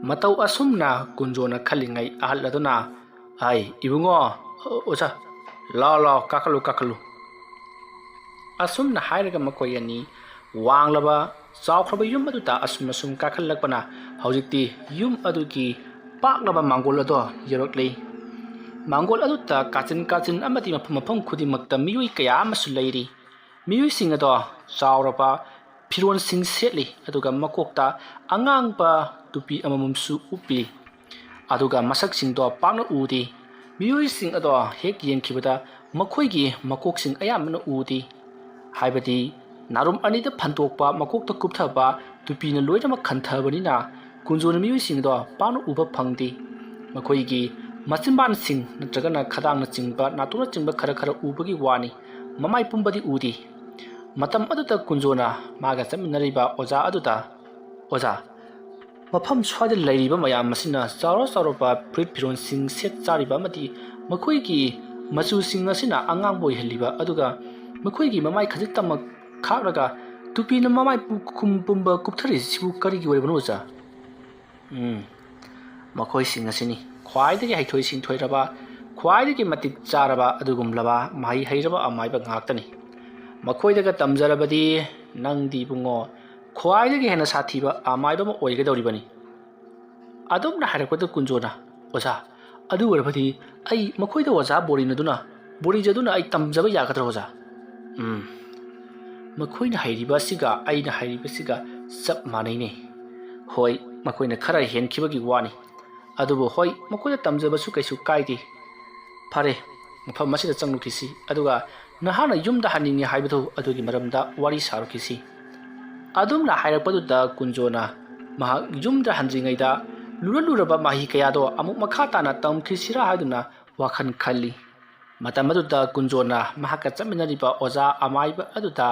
ꯃꯇꯧ ꯑꯁꯨꯝꯅ ꯀꯨꯟꯖꯣꯅ ꯈꯜꯂꯤꯉꯩ ꯑꯍꯜ ꯑꯗꯨꯅ ꯏꯕꯨꯡꯉꯣ, ꯑꯣꯖꯥ, ꯂꯥꯎ ꯂꯥꯎ ꯀꯥꯈꯠꯂꯨ ꯀꯥꯈꯠꯂꯨ꯫ ꯑꯁꯨꯝꯅ ꯍꯥꯏꯔꯒ ꯃꯈꯣꯏ ꯑꯅꯤ ꯋꯥꯡꯂꯕ ꯆꯥꯎꯈ꯭ꯔꯕ ꯌꯨꯝ ꯑꯗꯨꯗ ꯑꯁꯨꯝ ꯀꯥꯈꯠꯂꯛꯄꯅ ꯍꯧꯖꯤꯛꯇꯤ ꯌꯨꯝ ꯑꯗꯨꯒꯤ ꯄꯥꯛꯂꯕ ꯃꯥꯡꯒꯣꯜ ꯑꯗꯣ ꯌꯧꯔꯛꯂꯤ꯫ ꯃꯥꯡꯒꯣꯜ ꯑꯗꯨꯗ ꯀꯥꯆꯤꯟ ꯀꯥꯆꯤꯟ ꯑꯃꯗꯤ ꯃꯐꯝ ꯃꯐꯝ ꯈꯨꯗꯤꯡꯃꯛꯇ ꯃꯤꯑꯣꯏ ꯀꯌꯥ ꯑꯃꯁꯨ ꯂꯩꯔꯤ꯫ ꯃꯤꯑꯣꯏꯁꯤꯡ ꯑꯗꯣ ꯆꯥꯎꯔꯕ ꯐꯤꯔꯣꯜꯁꯤꯡ ꯁꯦꯠꯂꯤ, ꯑꯗꯨꯒ ꯃꯀꯣꯛꯇ ꯑꯉꯥꯡꯕ ꯇꯨꯄꯤ ꯑꯃꯃꯝꯁꯨ ꯎꯞꯄꯤ, ꯑꯗꯨꯒ ꯃꯁꯛꯁꯤꯡꯗꯣ ꯄꯥꯛꯅ ꯎꯗꯦ꯫ ꯃꯤꯑꯣꯏꯁꯤꯡ ꯑꯗꯣ ꯍꯦꯛ ꯌꯦꯡꯈꯤꯕꯗ ꯃꯈꯣꯏꯒꯤ ꯃꯀꯣꯛꯁꯤꯡ ꯑꯌꯥꯝꯕꯅ ꯎꯗꯦ, ꯍꯥꯏꯕꯗꯤ ꯅꯥꯔꯨꯝ ꯑꯅꯤꯗ ꯐꯟꯗꯣꯛꯄ, ꯃꯀꯣꯛꯇ ꯀꯨꯞꯊꯕ ꯇꯨꯄꯤꯅ ꯂꯣꯏꯅꯃꯛ ꯈꯟꯊꯕꯅꯤꯅ ꯀꯨꯟꯖꯣꯅ ꯃꯤꯑꯣꯏꯁꯤꯡꯗꯣ ꯄꯥꯛꯅ ꯎꯕ ꯐꯪꯗꯦ꯫ ꯃꯈꯣꯏꯒꯤ ꯃꯆꯤꯟꯕꯥꯟꯁꯤꯡ ꯅꯠꯇ꯭ꯔꯒꯅ ꯈꯗꯥꯡꯅꯆꯤꯡꯕ, ꯅꯥꯇꯣꯟꯅꯆꯤꯡꯕ ꯈꯔ ꯈꯔ ꯎꯕꯒꯤ ꯋꯥꯅꯤ, ꯃꯃꯥꯏ ꯄꯨꯝꯕꯗꯤ ꯎꯗꯦ꯫ ꯃꯇꯝ ꯑꯗꯨꯗ ꯀꯨꯟꯖꯣꯅ ꯃꯥꯒ ꯆꯠꯃꯤꯟꯅꯔꯤꯕ ꯑꯣꯖꯥ ꯑꯗꯨꯗ, ꯑꯣꯖꯥ, ꯃꯐꯝ ꯁ꯭ꯋꯥꯏꯗ ꯂꯩꯔꯤꯕ ꯃꯌꯥꯝ ꯑꯁꯤꯅ ꯆꯥꯎꯔꯕ ꯐꯨꯔꯤꯠ ꯐꯤꯔꯣꯜꯁꯤꯡ ꯁꯦꯠ ꯆꯥꯔꯤꯕ ꯑꯃꯗꯤ ꯃꯈꯣꯏꯒꯤ ꯃꯆꯨꯁꯤꯡ ꯑꯁꯤꯅ ꯑꯉꯥꯡꯕ ꯑꯣꯏꯍꯜꯂꯤꯕ, ꯑꯗꯨꯒ ꯃꯈꯣꯏꯒꯤ ꯃꯃꯥꯏ ꯈꯖꯤꯛꯇꯃꯛ ꯈꯥꯛꯂꯒ ꯇꯨꯄꯤꯅ ꯃꯃꯥꯏ ꯄꯨꯝꯕ ꯀꯨꯞꯊꯔꯤꯁꯤꯕꯨ ꯀꯔꯤꯒꯤ ꯑꯣꯏꯕꯅꯣ ꯑꯣꯖꯥ? ꯃꯈꯣꯏꯁꯤꯡ ꯑꯁꯤꯅꯤ ꯈ꯭ꯋꯥꯏꯗꯒꯤ ꯍꯩꯊꯣꯏ ꯁꯤꯡꯊꯣꯏꯔꯕ, ꯈ꯭ꯋꯥꯏꯗꯒꯤ ꯃꯇꯤꯛ ꯆꯥꯔꯕ ꯑꯗꯨꯒꯨꯝꯂꯕ ꯃꯍꯩ ꯍꯩꯔꯕ ꯑꯃꯥꯏꯕ ꯉꯥꯛꯇꯅꯤ꯫ ꯃꯈꯣꯏꯗꯒ ꯇꯝꯖꯔꯕꯗꯤ ꯅꯪꯗꯤ ꯏꯕꯨꯡꯉꯣ ꯈ꯭ꯋꯥꯏꯗꯒꯤ ꯍꯦꯟꯅ ꯁꯥꯊꯤꯕ ꯑꯃꯥꯏꯕ ꯑꯃ ꯑꯣꯏꯒꯗꯧꯔꯤꯕꯅꯤ꯫ ꯑꯗꯨꯝꯅ ꯍꯥꯏꯔꯛꯄꯗ ꯀꯨꯟꯖꯣꯅ, ꯑꯣꯖꯥ, ꯑꯗꯨ ꯑꯣꯏꯔꯕꯗꯤ ꯑꯩ ꯃꯈꯣꯏꯗ ꯑꯣꯖꯥ ꯕꯣꯔꯤꯖꯗꯨꯅ ꯑꯩ ꯇꯝꯖꯕ ꯌꯥꯒꯗ꯭ꯔꯥ ꯑꯣꯖꯥ? ꯃꯈꯣꯏꯅ ꯍꯩꯔꯤꯕ ꯑꯁꯤꯒ ꯑꯩꯅ ꯍꯩꯔꯤꯕꯁꯤꯒ ꯆꯞ ꯃꯥꯟꯅꯩꯅꯦ꯫ ꯍꯣꯏ, ꯃꯈꯣꯏꯅ ꯈꯔ ꯍꯦꯟꯈꯤꯕꯒꯤ ꯋꯥꯅꯤ, ꯑꯗꯨꯕꯨ ꯍꯣꯏ, ꯃꯈꯣꯏꯗ ꯇꯝꯖꯕꯁꯨ ꯀꯩꯁꯨ ꯀꯥꯏꯗꯦ꯫ ꯐꯔꯦ, ꯃꯐꯝ ꯑꯁꯤꯗ ꯆꯪꯂꯨꯈꯤꯁꯤ, ꯑꯗꯨꯒ ꯅꯍꯥꯛꯅ ꯌꯨꯝꯗ ꯍꯟꯅꯤꯡꯉꯤ ꯍꯥꯏꯕꯗꯨ ꯑꯗꯨꯒꯤ ꯃꯔꯝꯗ ꯋꯥꯔꯤ ꯁꯥꯔꯨꯈꯤꯁꯤ꯫ ꯑꯗꯨꯝꯅ ꯍꯥꯏꯔꯛꯄꯗꯨꯗ ꯀꯨꯟꯖꯣꯅ ꯃꯍꯥꯛ ꯌꯨꯝꯗ ꯍꯟꯗ꯭ꯔꯤꯉꯩꯗ ꯂꯨꯔꯕ ꯃꯍꯩ ꯀꯌꯥꯗꯣ ꯑꯃꯨꯛ ꯃꯈꯥ ꯇꯥꯅ ꯇꯝꯈꯤꯁꯤꯔꯥ ꯍꯥꯏꯗꯨꯅ ꯋꯥꯈꯜ ꯈꯜꯂꯤ꯫ ꯃꯇꯝ ꯑꯗꯨꯗ ꯀꯨꯟꯖꯣꯅ ꯃꯍꯥꯛꯀ ꯆꯠꯃꯤꯟꯅꯔꯤꯕ ꯑꯣꯖꯥ ꯑꯃꯥꯏꯕ ꯑꯗꯨꯗ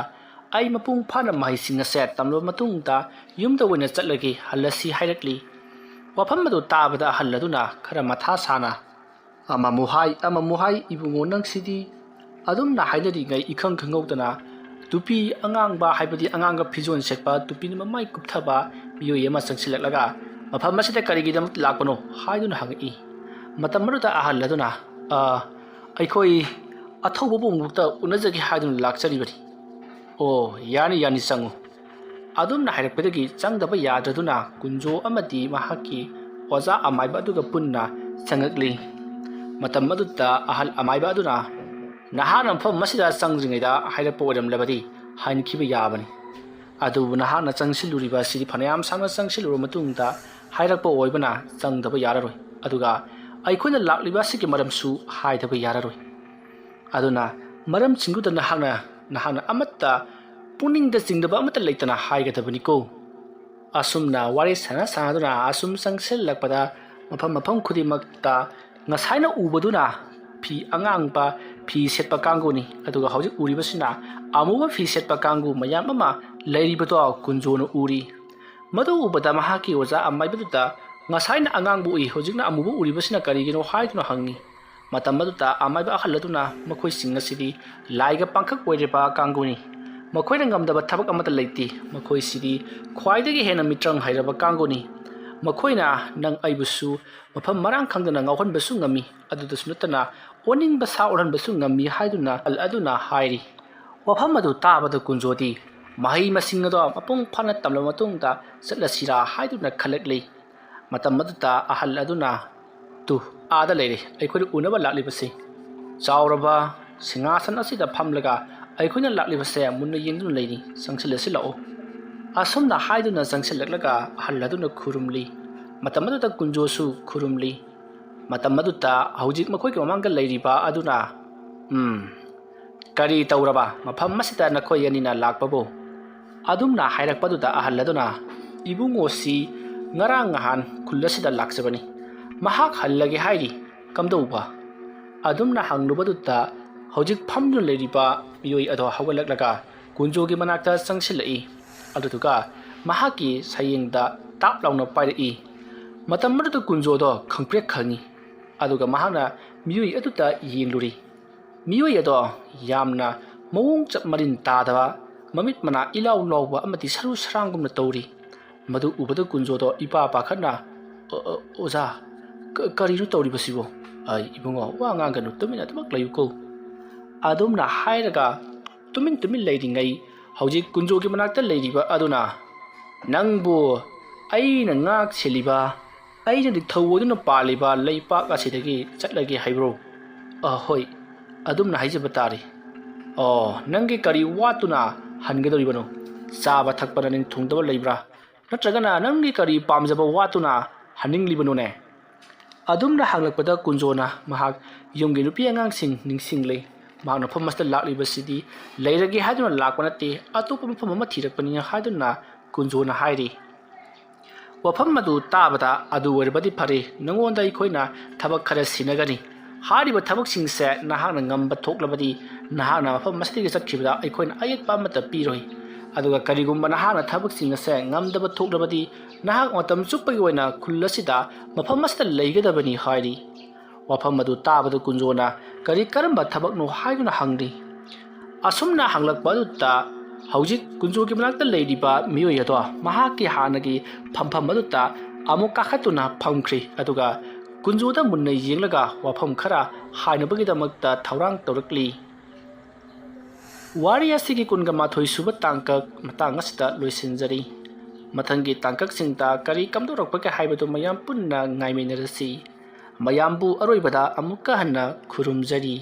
ꯑꯩ ꯃꯄꯨꯡ ꯐꯥꯅ ꯃꯍꯩꯁꯤꯡ ꯑꯁꯦ ꯇꯝꯂꯕ ꯃꯇꯨꯡꯗ ꯌꯨꯝꯗ ꯑꯣꯏꯅ ꯆꯠꯂꯒꯦ, ꯑꯁꯤ ꯍꯥꯏꯔꯛꯂꯤ꯫ ꯋꯥꯐꯝ ꯑꯗꯨ ꯇꯥꯕꯗ ꯑꯍꯜ ꯑꯗꯨꯅ ꯈꯔ ꯃꯊꯥ ꯁꯥꯅ ꯑꯃꯃꯨꯛ ꯍꯥꯏ, ꯏꯕꯨꯡꯉꯣ ꯅꯪꯁꯤꯗꯤ, ꯑꯗꯨꯝꯅ ꯍꯥꯏꯅꯔꯤꯉꯩ ꯏꯈꯪ ꯈꯪꯍꯧꯗꯅ ꯇꯨꯄꯤ ꯑꯉꯥꯡꯕ, ꯍꯥꯏꯕꯗꯤ ꯑꯉꯥꯡꯕ ꯐꯤꯖꯣꯜ ꯁꯦꯠꯄ, ꯇꯨꯄꯤꯅ ꯃꯃꯥꯏ ꯀꯨꯞꯊꯕ ꯃꯤꯑꯣꯏ ꯑꯃ ꯆꯪꯁꯤꯜꯂꯛꯂꯒ ꯃꯐꯝ ꯑꯁꯤꯗ ꯀꯔꯤꯒꯤꯗꯃꯛꯇ ꯂꯥꯛꯄꯅꯣ ꯍꯥꯏꯗꯨꯅ ꯍꯪꯉꯛꯏ꯫ ꯃꯇꯝ ꯑꯗꯨꯗ ꯑꯍꯜ ꯑꯗꯨꯅ ꯑꯩꯈꯣꯏ ꯑꯊꯧꯕ ꯄꯨꯝꯅꯃꯛꯇ ꯎꯅꯖꯒꯦ ꯍꯥꯏꯗꯨꯅ ꯂꯥꯛꯆꯔꯤꯕꯅꯤ꯫ ꯑꯣ, ꯌꯥꯅꯤ ꯌꯥꯅꯤ, ꯆꯪꯉꯨ꯫ ꯑꯗꯨꯝꯅ ꯍꯥꯏꯔꯛꯄꯗꯒꯤ ꯆꯪꯗꯕ ꯌꯥꯗ꯭ꯔꯗꯨꯅ ꯀꯨꯟꯖꯣ ꯑꯃꯗꯤ ꯃꯍꯥꯛꯀꯤ ꯑꯣꯖꯥ ꯑꯃꯥꯏꯕ ꯑꯗꯨꯒ ꯄꯨꯟꯅ ꯆꯪꯉꯛꯂꯤ꯫ ꯃꯇꯝ ꯑꯗꯨꯗ ꯑꯍꯜ ꯑꯃꯥꯏꯕ ꯑꯗꯨꯅ ꯅꯍꯥꯛꯅ ꯃꯐꯝ ꯑꯁꯤꯗ ꯆꯪꯗ꯭ꯔꯤꯉꯩꯗ ꯍꯥꯏꯔꯛꯄ ꯑꯣꯏꯔꯝꯂꯕꯗꯤ ꯍꯟꯈꯤꯕ ꯌꯥꯕꯅꯤ, ꯑꯗꯨꯕꯨ ꯅꯍꯥꯛꯅ ꯆꯪꯁꯤꯜꯂꯨꯔꯤꯕ ꯑꯁꯤꯗꯤ ꯐꯅꯌꯥꯝ ꯁꯥꯡꯅ ꯆꯪꯁꯤꯜꯂꯨꯔꯕ ꯃꯇꯨꯡꯗ ꯍꯥꯏꯔꯛꯄ ꯑꯣꯏꯕꯅ ꯆꯪꯗꯕ ꯌꯥꯔꯔꯣꯏ, ꯑꯗꯨꯒ ꯑꯩꯈꯣꯏꯅ ꯂꯥꯛꯂꯤꯕ ꯑꯁꯤꯒꯤ ꯃꯔꯝꯁꯨ ꯍꯥꯏꯗꯕ ꯌꯥꯔꯔꯣꯏ꯫ ꯑꯗꯨꯅ ꯃꯔꯝꯁꯤꯡꯗꯨꯗ ꯅꯍꯥꯛꯅ ꯑꯃꯠꯇ ꯄꯨꯛꯅꯤꯡꯗ ꯆꯤꯡꯅꯕ ꯑꯃꯠꯇ ꯂꯩꯇꯅ ꯍꯥꯏꯒꯗꯕꯅꯤꯀꯣ꯫ ꯑꯁꯨꯝꯅ ꯋꯥꯔꯤ ꯁꯥꯟꯅꯗꯨꯅ ꯑꯁꯨꯝ ꯆꯪꯁꯤꯜꯂꯛꯄꯗ ꯃꯐꯝ ꯈꯨꯗꯤꯡꯃꯛꯇ ꯉꯁꯥꯏꯅ ꯎꯕꯗꯨꯅ ꯐꯤ ꯑꯉꯥꯡꯕ ꯐꯤ ꯁꯦꯠꯄ ꯀꯥꯡꯕꯨꯅꯤ ꯑꯗꯨꯒ ꯍꯧꯖꯤꯛ ꯎꯔꯤꯕꯁꯤꯅ ꯑꯃꯨꯕ ꯐꯤ ꯁꯦꯠꯄ ꯀꯥꯡꯕꯨ ꯃꯌꯥꯝ ꯑꯃ ꯂꯩꯔꯤꯕꯗꯣ ꯀꯨꯟꯖꯣꯅ ꯎꯔꯤ ꯃꯗꯨ ꯎꯕꯗ ꯃꯍꯥꯛꯀꯤ ꯑꯣꯖꯥ ꯑꯃꯥꯏꯕꯗꯨꯗ ꯉꯁꯥꯏꯅ ꯑꯉꯥꯡꯕ ꯎꯏ ꯍꯧꯖꯤꯛꯅ ꯑꯃꯨꯕ ꯎꯔꯤꯕꯁꯤꯅ ꯀꯔꯤꯒꯤꯅꯣ ꯍꯥꯏꯗꯨꯅ ꯍꯪꯉꯤ ꯃꯇꯝ ꯑꯗꯨꯗ ꯑꯃꯥꯏꯕ ꯑꯍꯜ ꯑꯗꯨꯅ ꯃꯈꯣꯏꯁꯤꯡ ꯑꯁꯤꯗꯤ ꯂꯥꯏꯒ ꯄꯥꯡꯈꯛ ꯑꯣꯏꯔꯤꯕ ꯀꯥꯡꯕꯨꯅꯤ ꯃꯈꯣꯏꯅ ꯉꯝꯗꯕ ꯊꯕꯛ ꯑꯃꯠꯇ ꯂꯩꯇꯦ ꯃꯈꯣꯏꯁꯤꯗꯤ ꯈ꯭ꯋꯥꯏꯗꯒꯤ ꯍꯦꯟꯅ ꯃꯤꯇ꯭ꯔꯪ ꯍꯩꯔꯕ ꯀꯥꯡꯕꯨꯅꯤ ꯃꯈꯣꯏꯅ ꯅꯪ ꯑꯩꯕꯨꯁꯨ ꯃꯐꯝ ꯃꯔꯥꯡ ꯈꯪꯗꯅ ꯉꯥꯎꯍꯟꯕꯁꯨ ꯉꯝꯃꯤ ꯑꯗꯨꯗꯁꯨ ꯅꯠꯇꯅ ꯑꯣꯅꯤꯡꯕ ꯁꯥ ꯑꯣꯜꯍꯟꯕꯁꯨ ꯉꯝꯃꯤ ꯍꯥꯏꯗꯨꯅ ꯑꯍꯜ ꯑꯗꯨꯅ ꯍꯥꯏꯔꯤ ꯋꯥꯐꯝ ꯑꯗꯨ ꯇꯥꯕꯗ ꯀꯨꯟꯖꯣꯗꯤ ꯃꯍꯩ ꯃꯁꯤꯡ ꯑꯗꯣ ꯃꯄꯨꯡ ꯐꯥꯅ ꯇꯝꯂꯕ ꯃꯇꯨꯡꯗ ꯆꯠꯂꯁꯤꯔꯥ ꯍꯥꯏꯗꯨꯅ ꯈꯜꯂꯛꯂꯤ ꯃꯇꯝ ꯑꯗꯨꯗ ꯑꯍꯜ ꯑꯗꯨꯅ ꯇꯨ ꯑꯥꯗ ꯂꯩꯔꯦ ꯑꯩꯈꯣꯏꯅ ꯎꯅꯕ ꯂꯥꯛꯂꯤꯕꯁꯤ ꯆꯥꯎꯔꯕ ꯁꯤꯡꯍꯥꯁꯟ ꯑꯁꯤꯗ ꯐꯝꯂꯒ ꯑꯩꯈꯣꯏꯅ ꯂꯥꯛꯂꯤꯕꯁꯦ ꯃꯨꯟꯅ ꯌꯦꯡꯗꯨꯅ ꯂꯩꯔꯤ ꯆꯪꯁꯤꯜꯂꯁꯤ ꯂꯥꯛꯑꯣ ꯑꯁꯨꯝꯅ ꯍꯥꯏꯗꯨꯅ ꯆꯪꯁꯤꯜꯂꯛꯂꯒ ꯑꯍꯜ ꯑꯗꯨꯅ ꯈꯨꯔꯨꯝꯂꯤ ꯃꯇꯝ ꯑꯗꯨꯗ ꯀꯨꯟꯖꯣꯁꯨ ꯈꯨꯔꯨꯝꯂꯤ ꯃꯇꯝ ꯑꯗꯨꯗ ꯍꯧꯖꯤꯛ ꯃꯈꯣꯏꯒꯤ ꯃꯃꯥꯡꯗ ꯂꯩꯔꯤꯕ ꯑꯗꯨꯅ ꯀꯔꯤ ꯇꯧꯔꯕ ꯃꯐꯝ ꯑꯁꯤꯗ ꯅꯈꯣꯏ ꯑꯅꯤꯅ ꯂꯥꯛꯄꯕꯨ ꯑꯗꯨꯝꯅ ꯍꯥꯏꯔꯛꯄꯗꯨꯗ ꯑꯍꯜ ꯑꯗꯨꯅ ꯏꯕꯨꯡꯉꯣꯁꯤ ꯉꯔꯥꯡ ꯅꯍꯥꯟ ꯈꯨꯜ ꯑꯁꯤꯗ ꯂꯥꯛꯆꯕꯅꯤ ꯃꯍꯥꯛ ꯍꯜꯂꯒꯦ ꯍꯥꯏꯔꯤ ꯀꯝꯗꯧꯕ ꯑꯗꯨꯝꯅ ꯍꯪꯂꯨꯕꯗꯨꯗ ꯍꯧꯖꯤꯛ ꯐꯝꯗꯨꯅ ꯂꯩꯔꯤꯕ ꯃꯤꯑꯣꯏ ꯑꯗꯣ ꯍꯧꯒꯠꯂꯛꯂꯒ ꯀꯨꯟꯖꯣꯒꯤ ꯃꯅꯥꯛꯇ ꯆꯪꯁꯤꯜꯂꯛꯏ ꯑꯗꯨꯗꯨꯒ ꯃꯍꯥꯛꯀꯤ ꯁꯩꯌꯦꯡꯗ ꯇꯥꯞ ꯂꯥꯎꯅ ꯄꯥꯏꯔꯛꯏ ꯃꯇꯝ ꯑꯗꯨꯗ ꯀꯨꯟꯖꯣꯗꯣ ꯈꯪꯄ꯭ꯔꯦꯛ ꯈꯪꯉꯤ ꯑꯗꯨꯒ ꯃꯍꯥꯛꯅ ꯃꯤꯑꯣꯏ ꯑꯗꯨꯗ ꯌꯦꯡꯂꯨꯔꯤ ꯃꯤꯑꯣꯏ ꯑꯗꯣ ꯌꯥꯝꯅ ꯃꯑꯣꯡ ꯆꯞ ꯃꯔꯤꯟ ꯇꯥꯗꯕ ꯃꯃꯤꯠ ꯃꯅꯥ ꯏꯂꯥꯎ ꯂꯥꯎꯕ ꯑꯃꯗꯤ ꯁꯔꯨ ꯁꯔꯥꯡꯒꯨꯝꯅ ꯇꯧꯔꯤ ꯃꯗꯨ ꯎꯕꯗ ꯀꯨꯟꯖꯣꯗꯣ ꯏꯄꯥ ꯄꯥꯈꯠꯅ ꯑꯣꯖꯥ ꯀꯔꯤꯅꯣ ꯇꯧꯔꯤꯕꯁꯤꯕꯣ ꯏꯕꯨꯡꯉꯣ ꯋꯥ ꯉꯥꯡꯒꯅꯨ ꯇꯨꯃꯤꯟꯅ ꯑꯗꯨꯃꯛ ꯂꯩꯌꯨꯀꯣ ꯑꯗꯨꯝꯅ ꯍꯥꯏꯔꯒ ꯇꯨꯃꯤꯟ ꯂꯩꯔꯤꯉꯩ ꯍꯧꯖꯤꯛ ꯀꯨꯟꯖꯣꯒꯤ ꯃꯅꯥꯛꯇ ꯂꯩꯔꯤꯕ ꯑꯗꯨꯅ ꯅꯪꯕꯨ ꯑꯩꯅ ꯉꯥꯛ ꯁꯦꯜꯂꯤꯕ ꯑꯩꯅ ꯅꯤꯡꯊꯧ ꯑꯣꯏꯗꯨꯅ ꯄꯥꯜꯂꯤꯕ ꯂꯩꯄꯥꯛ ꯑꯁꯤꯗꯒꯤ ꯆꯠꯂꯒꯦ ꯍꯥꯏꯕ꯭ꯔꯣ ꯍꯣꯏ ꯑꯗꯨꯝꯅ ꯍꯥꯏꯖꯕ ꯇꯥꯔꯦ ꯅꯪꯒꯤ ꯀꯔꯤ ꯋꯥꯠꯇꯨꯅ ꯍꯟꯒꯗꯧꯔꯤꯕꯅꯣ ꯆꯥꯕ ꯊꯛꯄꯗ ꯅꯤꯡ ꯊꯨꯡꯗꯕ ꯂꯩꯕ꯭ꯔꯥ ꯅꯠꯇ꯭ꯔꯒꯅ ꯅꯪꯒꯤ ꯀꯔꯤ ꯄꯥꯝꯖꯕ ꯋꯥꯠꯇꯨꯅ ꯍꯟꯅꯤꯡꯂꯤꯕꯅꯣꯅꯦ ꯑꯗꯨꯝꯅ ꯍꯪꯂꯛꯄꯗ ꯀꯨꯟꯖꯣꯅ ꯃꯍꯥꯛ ꯌꯨꯝꯒꯤ ꯅꯨꯄꯤ ꯑꯉꯥꯡꯁꯤꯡ ꯅꯤꯡꯁꯤꯡꯂꯦ ꯃꯍꯥꯛ ꯃꯐꯝ ꯑꯁꯤꯗ ꯂꯥꯛꯂꯤꯕꯁꯤꯗꯤ ꯂꯩꯔꯒꯦ ꯍꯥꯏꯗꯨꯅ ꯂꯥꯛꯄ ꯅꯠꯇꯦ ꯑꯇꯣꯞꯄ ꯃꯐꯝ ꯑꯃ ꯊꯤꯔꯛꯄꯅꯤ ꯍꯥꯏꯗꯨꯅ ꯀꯨꯟꯖꯣꯅ ꯍꯥꯏꯔꯤ ꯋꯥꯐꯝ ꯑꯗꯨ ꯇꯥꯕꯗ ꯑꯗꯨ ꯑꯣꯏꯔꯕꯗꯤ ꯐꯔꯦ ꯅꯉꯣꯟꯗ ꯑꯩꯈꯣꯏꯅ ꯊꯕꯛ ꯈꯔ ꯁꯤꯟꯅꯒꯅꯤ ꯍꯥꯏꯔꯤꯕ ꯊꯕꯛꯁꯤꯡꯁꯦ ꯅꯍꯥꯛꯅ ꯉꯝꯕ ꯊꯣꯛꯂꯕꯗꯤ ꯅꯍꯥꯛꯅ ꯃꯐꯝ ꯑꯁꯤꯗꯒꯤ ꯆꯠꯈꯤꯕꯗ ꯑꯩꯈꯣꯏꯅ ꯑꯌꯦꯠꯄ ꯑꯃꯠꯇ ꯄꯤꯔꯣꯏ ꯑꯗꯨꯒ ꯀꯔꯤꯒꯨꯝꯕ ꯅꯍꯥꯛꯅ ꯊꯕꯛꯁꯤꯡ ꯑꯁꯦ ꯉꯝꯗꯕ ꯊꯣꯛꯂꯕꯗꯤ ꯅꯍꯥꯛ ꯃꯇꯝ ꯆꯨꯞꯄꯒꯤ ꯑꯣꯏꯅ ꯈꯨꯜ ꯑꯁꯤꯗ ꯃꯐꯝ ꯑꯁꯤꯗ ꯂꯩꯒꯗꯕꯅꯤ ꯍꯥꯏꯔꯤ ꯋꯥꯐꯝ ꯑꯗꯨ ꯇꯥꯕꯗ ꯀꯨꯟꯖꯣꯅ ꯀꯔꯝꯕ ꯊꯕꯛꯅꯣ ꯍꯥꯏꯗꯨꯅ ꯍꯪꯂꯤ ꯑꯁꯨꯝꯅ ꯍꯪꯂꯛꯄ ꯑꯗꯨꯗ ꯍꯧꯖꯤꯛ ꯀꯨꯟꯖꯣꯒꯤ ꯃꯅꯥꯛꯇ ꯂꯩꯔꯤꯕ ꯃꯤꯑꯣꯏ ꯑꯗꯣ ꯃꯍꯥꯛꯀꯤ ꯍꯥꯟꯅꯒꯤ ꯐꯝꯐꯝ ꯑꯗꯨꯗ ꯑꯃꯨꯛ ꯀꯥꯈꯠꯇꯨꯅ ꯐꯝꯈ꯭ꯔꯤ ꯑꯗꯨꯒ ꯀꯨꯟꯖꯣꯗ ꯃꯨꯟꯅ ꯌꯦꯡꯂꯒ ꯋꯥꯐꯝ ꯈꯔ ꯍꯥꯏꯅꯕꯒꯤꯗꯃꯛꯇ ꯊꯧꯔꯥꯡ ꯇꯧꯔꯛꯂꯤ ꯋꯥꯔꯤ ꯑꯁꯤꯒꯤ 12 ꯁꯨꯕ ꯇꯥꯡꯀꯛ ꯃꯇꯥꯡ ꯑꯁꯤꯗ ꯂꯣꯏꯁꯤꯟꯖꯔꯤ ꯃꯊꯪꯒꯤ ꯇꯥꯡꯀꯛꯁꯤꯡꯗ ꯀꯔꯤ ꯀꯝꯗꯧꯔꯛꯄꯒꯦ ꯍꯥꯏꯕꯗꯨ ꯃꯌꯥꯝ ꯄꯨꯟꯅ ꯉꯥꯏꯃꯤꯟꯅꯔꯁꯤ ꯃꯌꯥꯝꯕꯨ ꯑꯔꯣꯏꯕꯗ ꯑꯃꯨꯛꯀ ꯍꯟꯅ ꯈꯨꯔꯨꯝꯖꯔꯤ